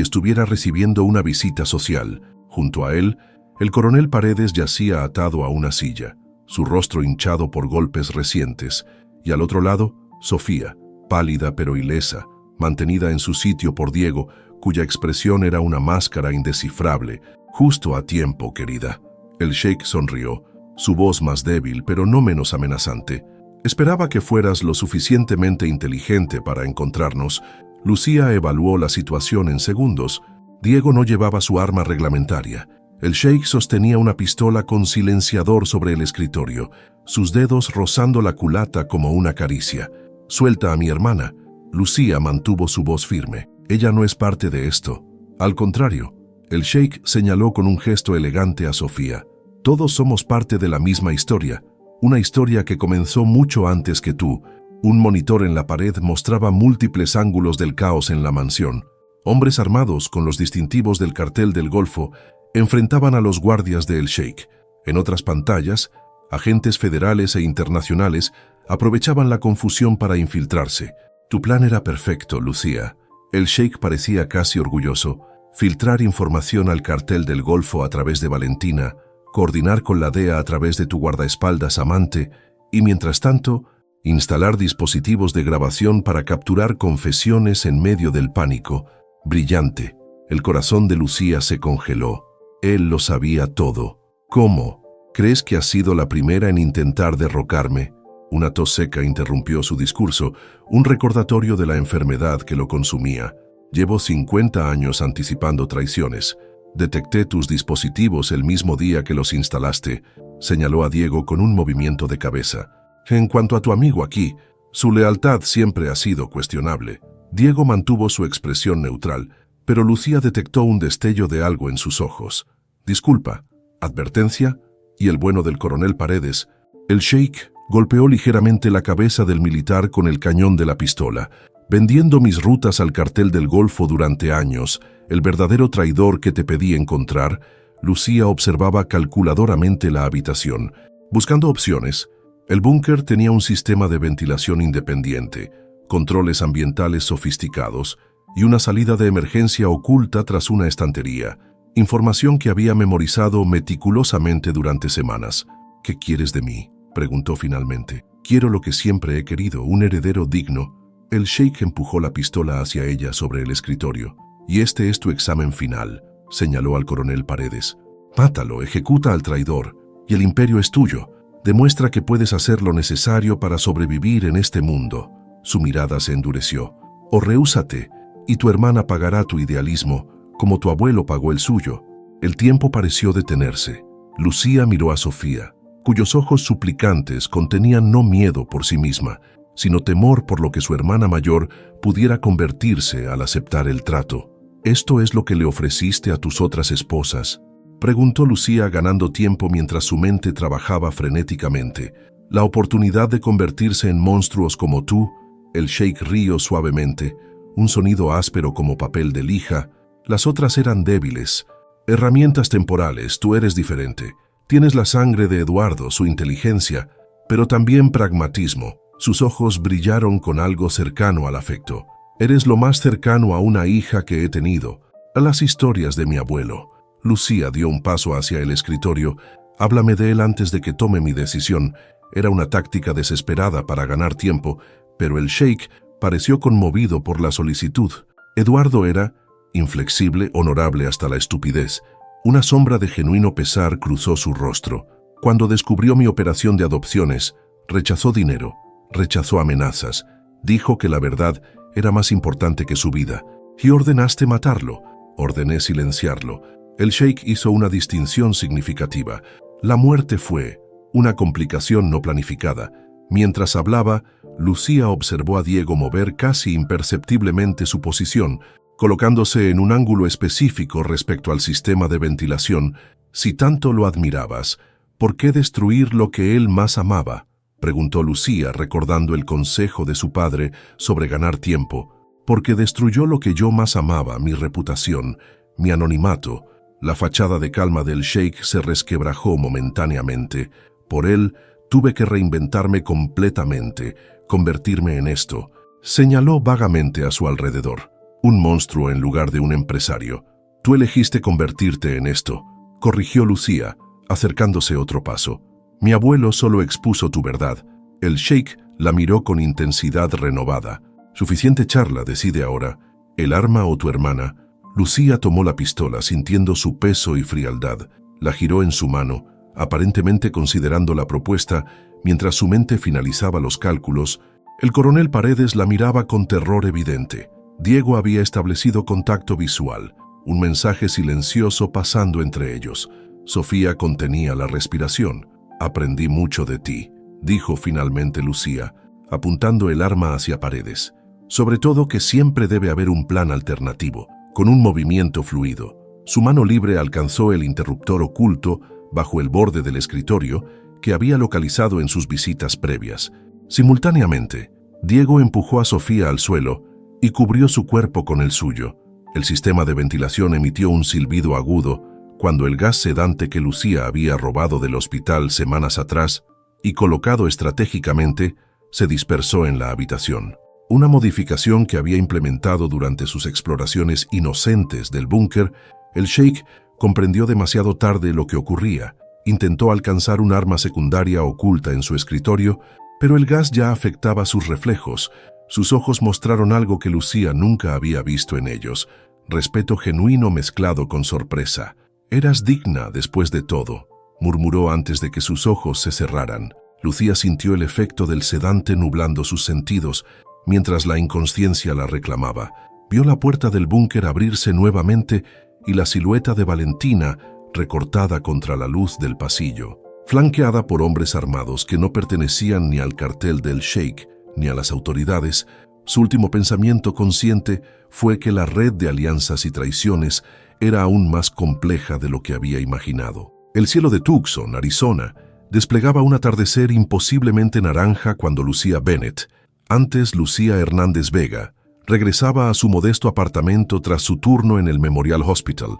estuviera recibiendo una visita social. Junto a él, el coronel Paredes yacía atado a una silla, su rostro hinchado por golpes recientes, y al otro lado, Sofía, pálida pero ilesa, mantenida en su sitio por Diego, cuya expresión era una máscara indescifrable. «Justo a tiempo, querida». El sheik sonrió, su voz más débil pero no menos amenazante. «Esperaba que fueras lo suficientemente inteligente para encontrarnos». Lucía evaluó la situación en segundos. Diego no llevaba su arma reglamentaria. El sheik sostenía una pistola con silenciador sobre el escritorio, sus dedos rozando la culata como una caricia. «Suelta a mi hermana». Lucía mantuvo su voz firme. «Ella no es parte de esto». Al contrario, el sheik señaló con un gesto elegante a Sofía. «Todos somos parte de la misma historia, una historia que comenzó mucho antes que tú». Un monitor en la pared mostraba múltiples ángulos del caos en la mansión. Hombres armados con los distintivos del cartel del Golfo enfrentaban a los guardias del sheik. En otras pantallas, agentes federales e internacionales aprovechaban la confusión para infiltrarse. «Tu plan era perfecto, Lucía». El sheik parecía casi orgulloso. «Filtrar información al cartel del Golfo a través de Valentina, coordinar con la DEA a través de tu guardaespaldas amante y, mientras tanto, instalar dispositivos de grabación para capturar confesiones en medio del pánico». Brillante. El corazón de Lucía se congeló. Él lo sabía todo. «¿Cómo? ¿Crees que has sido la primera en intentar derrocarme?» Una tos seca interrumpió su discurso, un recordatorio de la enfermedad que lo consumía. Llevo 50 años anticipando traiciones. Detecté tus dispositivos el mismo día que los instalaste, señaló a Diego con un movimiento de cabeza. En cuanto a tu amigo aquí, su lealtad siempre ha sido cuestionable. Diego mantuvo su expresión neutral, pero Lucía detectó un destello de algo en sus ojos. Disculpa, advertencia, y el bueno del coronel Paredes. El sheik golpeó ligeramente la cabeza del militar con el cañón de la pistola. Vendiendo mis rutas al cartel del Golfo durante años, el verdadero traidor que te pedí encontrar, Lucía observaba calculadoramente la habitación. Buscando opciones, el búnker tenía un sistema de ventilación independiente, controles ambientales sofisticados y una salida de emergencia oculta tras una estantería, información que había memorizado meticulosamente durante semanas. ¿Qué quieres de mí?, preguntó finalmente. Quiero lo que siempre he querido, un heredero digno. El sheik empujó la pistola hacia ella sobre el escritorio. Y este es tu examen final, señaló al coronel Paredes. Mátalo, ejecuta al traidor, y el imperio es tuyo. Demuestra que puedes hacer lo necesario para sobrevivir en este mundo. Su mirada se endureció. O rehúsate, y tu hermana pagará tu idealismo, como tu abuelo pagó el suyo. El tiempo pareció detenerse. Lucía miró a Sofía, cuyos ojos suplicantes contenían no miedo por sí misma, sino temor por lo que su hermana mayor pudiera convertirse al aceptar el trato. ¿Esto es lo que le ofreciste a tus otras esposas?, preguntó Lucía, ganando tiempo mientras su mente trabajaba frenéticamente. La oportunidad de convertirse en monstruos como tú. El sheik rió suavemente, un sonido áspero como papel de lija. Las otras eran débiles, herramientas temporales. Tú eres diferente. Tienes la sangre de Eduardo, su inteligencia, pero también pragmatismo. Sus ojos brillaron con algo cercano al afecto. Eres lo más cercano a una hija que he tenido, a las historias de mi abuelo. Lucía dio un paso hacia el escritorio. Háblame de él antes de que tome mi decisión. Era una táctica desesperada para ganar tiempo, pero el sheik pareció conmovido por la solicitud. Eduardo era inflexible, honorable hasta la estupidez. Una sombra de genuino pesar cruzó su rostro. Cuando descubrió mi operación de adopciones, rechazó dinero, rechazó amenazas, dijo que la verdad era más importante que su vida. Y ordenaste matarlo. Ordené silenciarlo. El sheik hizo una distinción significativa. La muerte fue una complicación no planificada. Mientras hablaba, Lucía observó a Diego mover casi imperceptiblemente su posición, colocándose en un ángulo específico respecto al sistema de ventilación. Si tanto lo admirabas, ¿por qué destruir lo que él más amaba?, preguntó Lucía, recordando el consejo de su padre sobre ganar tiempo. Porque destruyó lo que yo más amaba, mi reputación, mi anonimato. La fachada de calma del sheik se resquebrajó momentáneamente. Por él, tuve que reinventarme completamente, convertirme en esto. Señaló vagamente a su alrededor. Un monstruo en lugar de un empresario. Tú elegiste convertirte en esto, corrigió Lucía, acercándose otro paso. Mi abuelo solo expuso tu verdad. El sheik la miró con intensidad renovada. Suficiente charla, decide ahora. ¿El arma o tu hermana? Lucía tomó la pistola, sintiendo su peso y frialdad. La giró en su mano, aparentemente considerando la propuesta, mientras su mente finalizaba los cálculos. El coronel Paredes la miraba con terror evidente. Diego había establecido contacto visual, un mensaje silencioso pasando entre ellos. Sofía contenía la respiración. Aprendí mucho de ti, dijo finalmente Lucía, apuntando el arma hacia Paredes. Sobre todo que siempre debe haber un plan alternativo, con un movimiento fluido. Su mano libre alcanzó el interruptor oculto bajo el borde del escritorio que había localizado en sus visitas previas. Simultáneamente, Diego empujó a Sofía al suelo y cubrió su cuerpo con el suyo. El sistema de ventilación emitió un silbido agudo cuando el gas sedante que Lucía había robado del hospital semanas atrás y colocado estratégicamente se dispersó en la habitación. Una modificación que había implementado durante sus exploraciones inocentes del búnker. El sheik comprendió demasiado tarde lo que ocurría. Intentó alcanzar un arma secundaria oculta en su escritorio, pero el gas ya afectaba sus reflejos. Sus ojos mostraron algo que Lucía nunca había visto en ellos: respeto genuino mezclado con sorpresa. Eras digna después de todo, murmuró antes de que sus ojos se cerraran. Lucía sintió el efecto del sedante nublando sus sentidos, mientras la inconsciencia la reclamaba. vio la puerta del búnker abrirse nuevamente y la silueta de Valentina recortada contra la luz del pasillo. Flanqueada por hombres armados que no pertenecían ni al cartel del Sheikh ni a las autoridades, su último pensamiento consciente fue que la red de alianzas y traiciones era aún más compleja de lo que había imaginado. El cielo de Tucson, Arizona, desplegaba un atardecer imposiblemente naranja cuando Lucía Bennett, antes Lucía Hernández Vega, regresaba a su modesto apartamento tras su turno en el Memorial Hospital.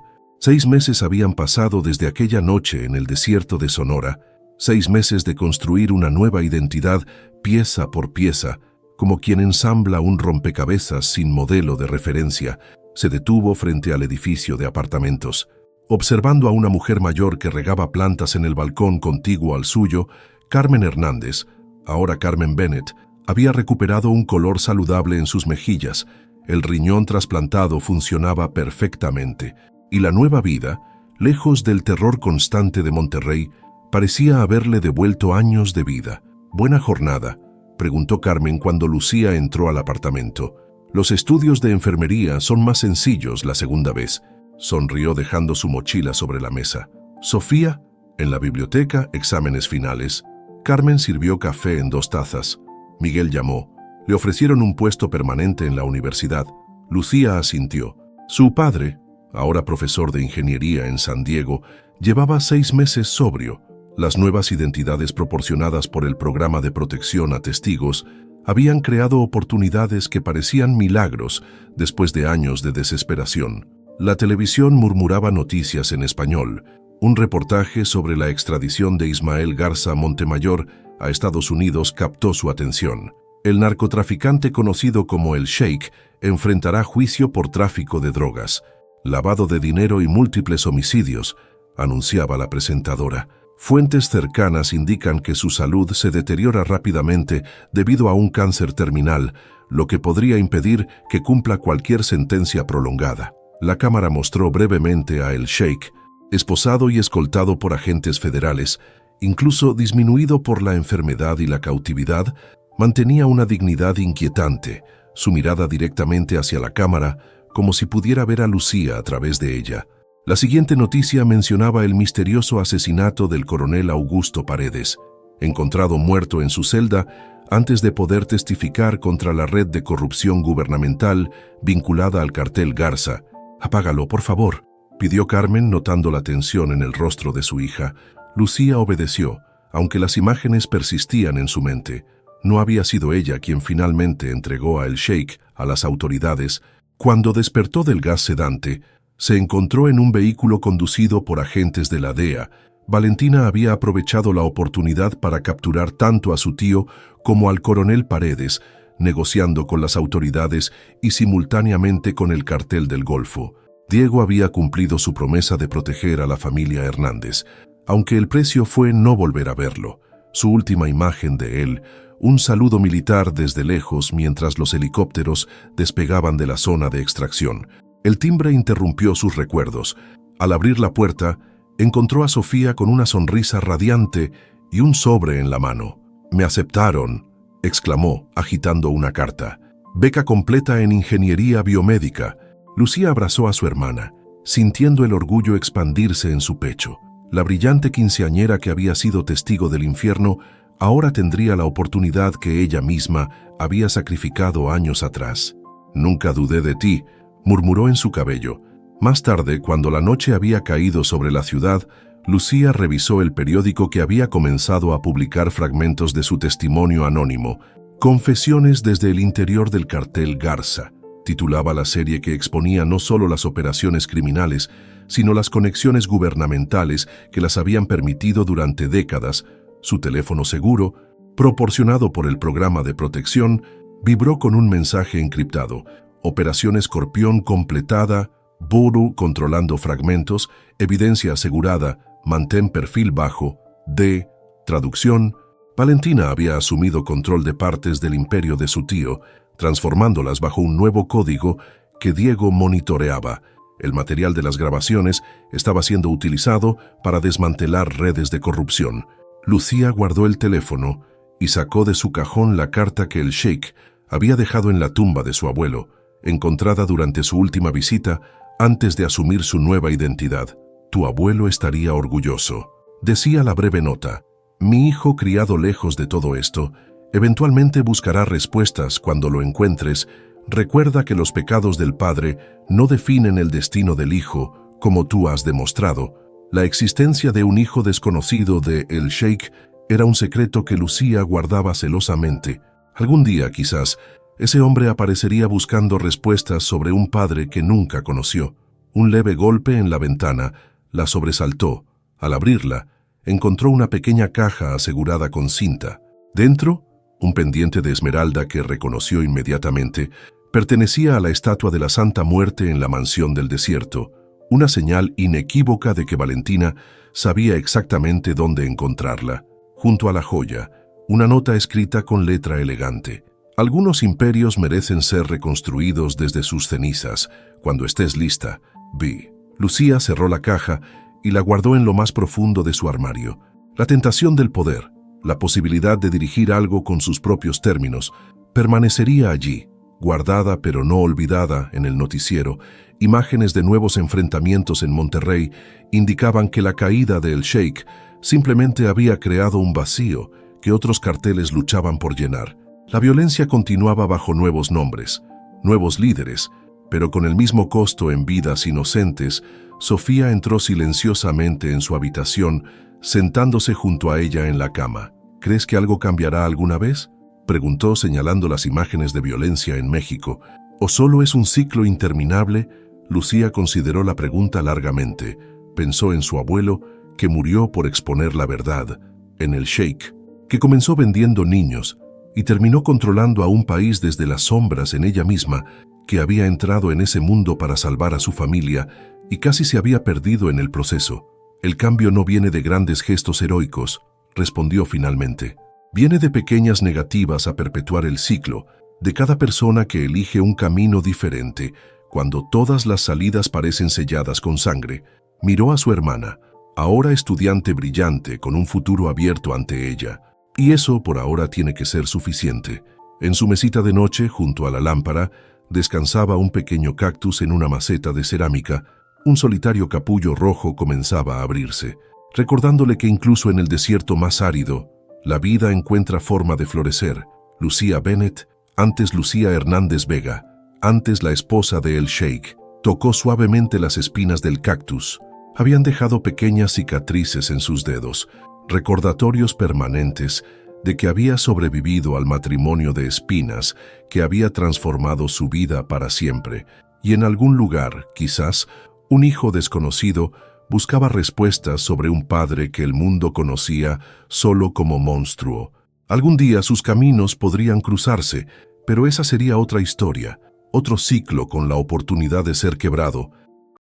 6 meses habían pasado desde aquella noche en el desierto de Sonora, 6 meses de construir una nueva identidad pieza por pieza, como quien ensambla un rompecabezas sin modelo de referencia. Se detuvo frente al edificio de apartamentos. Observando a una mujer mayor que regaba plantas en el balcón contiguo al suyo, Carmen Hernández, ahora Carmen Bennett, había recuperado un color saludable en sus mejillas, el riñón trasplantado funcionaba perfectamente, y la nueva vida, lejos del terror constante de Monterrey, parecía haberle devuelto años de vida. «¿Buena jornada?», preguntó Carmen cuando Lucía entró al apartamento. «Los estudios de enfermería son más sencillos la segunda vez», sonrió dejando su mochila sobre la mesa. «Sofía, en la biblioteca, exámenes finales». Carmen sirvió café en 2 tazas. Miguel llamó. Le ofrecieron un puesto permanente en la universidad. Lucía asintió. Su padre, ahora profesor de ingeniería en San Diego, llevaba 6 meses sobrio. Las nuevas identidades proporcionadas por el programa de protección a testigos habían creado oportunidades que parecían milagros después de años de desesperación. La televisión murmuraba noticias en español. Un reportaje sobre la extradición de Ismael Garza Montemayor a Estados Unidos captó su atención. El narcotraficante conocido como el Sheikh enfrentará juicio por tráfico de drogas, lavado de dinero y múltiples homicidios, anunciaba la presentadora. Fuentes cercanas indican que su salud se deteriora rápidamente debido a un cáncer terminal, lo que podría impedir que cumpla cualquier sentencia prolongada. La cámara mostró brevemente a el Sheikh, esposado y escoltado por agentes federales, incluso disminuido por la enfermedad y la cautividad, mantenía una dignidad inquietante, su mirada directamente hacia la cámara, como si pudiera ver a Lucía a través de ella. La siguiente noticia mencionaba el misterioso asesinato del coronel Augusto Paredes, encontrado muerto en su celda antes de poder testificar contra la red de corrupción gubernamental vinculada al cartel Garza. «Apágalo, por favor», pidió Carmen, notando la tensión en el rostro de su hija. Lucía obedeció, aunque las imágenes persistían en su mente. No había sido ella quien finalmente entregó a el Sheikh a las autoridades. Cuando despertó del gas sedante, se encontró en un vehículo conducido por agentes de la DEA. Valentina había aprovechado la oportunidad para capturar tanto a su tío como al coronel Paredes, negociando con las autoridades y simultáneamente con el cartel del Golfo. Diego había cumplido su promesa de proteger a la familia Hernández, aunque el precio fue no volver a verlo. Su última imagen de él, un saludo militar desde lejos mientras los helicópteros despegaban de la zona de extracción. El timbre interrumpió sus recuerdos. Al abrir la puerta, encontró a Sofía con una sonrisa radiante y un sobre en la mano. «Me aceptaron», exclamó, agitando una carta. «Beca completa en ingeniería biomédica». Lucía abrazó a su hermana, sintiendo el orgullo expandirse en su pecho. La brillante quinceañera que había sido testigo del infierno ahora tendría la oportunidad que ella misma había sacrificado años atrás. «Nunca dudé de ti», murmuró en su cabello. Más tarde, cuando la noche había caído sobre la ciudad, Lucía revisó el periódico que había comenzado a publicar fragmentos de su testimonio anónimo. «Confesiones desde el interior del cartel Garza», titulaba la serie, que exponía no solo las operaciones criminales, sino las conexiones gubernamentales que las habían permitido durante décadas. Su teléfono seguro, proporcionado por el programa de protección, vibró con un mensaje encriptado. «Operación Escorpión completada, Buru controlando fragmentos, evidencia asegurada, mantén perfil bajo, D». Traducción: Valentina había asumido control de partes del imperio de su tío, transformándolas bajo un nuevo código que Diego monitoreaba. El material de las grabaciones estaba siendo utilizado para desmantelar redes de corrupción. Lucía guardó el teléfono y sacó de su cajón la carta que el Sheikh había dejado en la tumba de su abuelo. encontrada durante su última visita antes de asumir su nueva identidad. Tu abuelo estaría orgulloso. Decía la breve nota. Mi hijo, criado lejos de todo esto, eventualmente buscará respuestas cuando lo encuentres. Recuerda que los pecados del padre no definen el destino del hijo, como tú has demostrado. La existencia de un hijo desconocido de el Sheikh era un secreto que Lucía guardaba celosamente. Algún día, quizás, ese hombre aparecería buscando respuestas sobre un padre que nunca conoció. Un leve golpe en la ventana la sobresaltó. Al abrirla, encontró una pequeña caja asegurada con cinta. Dentro, un pendiente de esmeralda que reconoció inmediatamente, pertenecía a la estatua de la Santa Muerte en la mansión del desierto, una señal inequívoca de que Valentina sabía exactamente dónde encontrarla. Junto a la joya, una nota escrita con letra elegante. Algunos imperios merecen ser reconstruidos desde sus cenizas. Cuando estés lista, Vi. Lucía cerró la caja y la guardó en lo más profundo de su armario. La tentación del poder, la posibilidad de dirigir algo con sus propios términos, permanecería allí, guardada pero no olvidada en el noticiero. Imágenes de nuevos enfrentamientos en Monterrey indicaban que la caída de el Sheikh simplemente había creado un vacío que otros carteles luchaban por llenar. La violencia continuaba bajo nuevos nombres, nuevos líderes, pero con el mismo costo en vidas inocentes. Sofía entró silenciosamente en su habitación, sentándose junto a ella en la cama. ¿Crees que algo cambiará alguna vez?, preguntó señalando las imágenes de violencia en México. ¿O solo es un ciclo interminable? Lucía consideró la pregunta largamente. Pensó en su abuelo, que murió por exponer la verdad, en el Sheikh, que comenzó vendiendo niños y terminó controlando a un país desde las sombras, en ella misma, que había entrado en ese mundo para salvar a su familia y casi se había perdido en el proceso. El cambio no viene de grandes gestos heroicos, respondió finalmente. Viene de pequeñas negativas a perpetuar el ciclo, de cada persona que elige un camino diferente, cuando todas las salidas parecen selladas con sangre. Miró a su hermana, ahora estudiante brillante con un futuro abierto ante ella, y eso por ahora tiene que ser suficiente. En su mesita de noche, junto a la lámpara, descansaba un pequeño cactus en una maceta de cerámica. Un solitario capullo rojo comenzaba a abrirse, recordándole que incluso en el desierto más árido, la vida encuentra forma de florecer. Lucía Bennett, antes Lucía Hernández Vega, antes la esposa de el Sheikh, tocó suavemente las espinas del cactus. Habían dejado pequeñas cicatrices en sus dedos, recordatorios permanentes de que había sobrevivido al matrimonio de espinas que había transformado su vida para siempre. Y en algún lugar, quizás, un hijo desconocido buscaba respuestas sobre un padre que el mundo conocía solo como monstruo. Algún día sus caminos podrían cruzarse, pero esa sería otra historia, otro ciclo con la oportunidad de ser quebrado.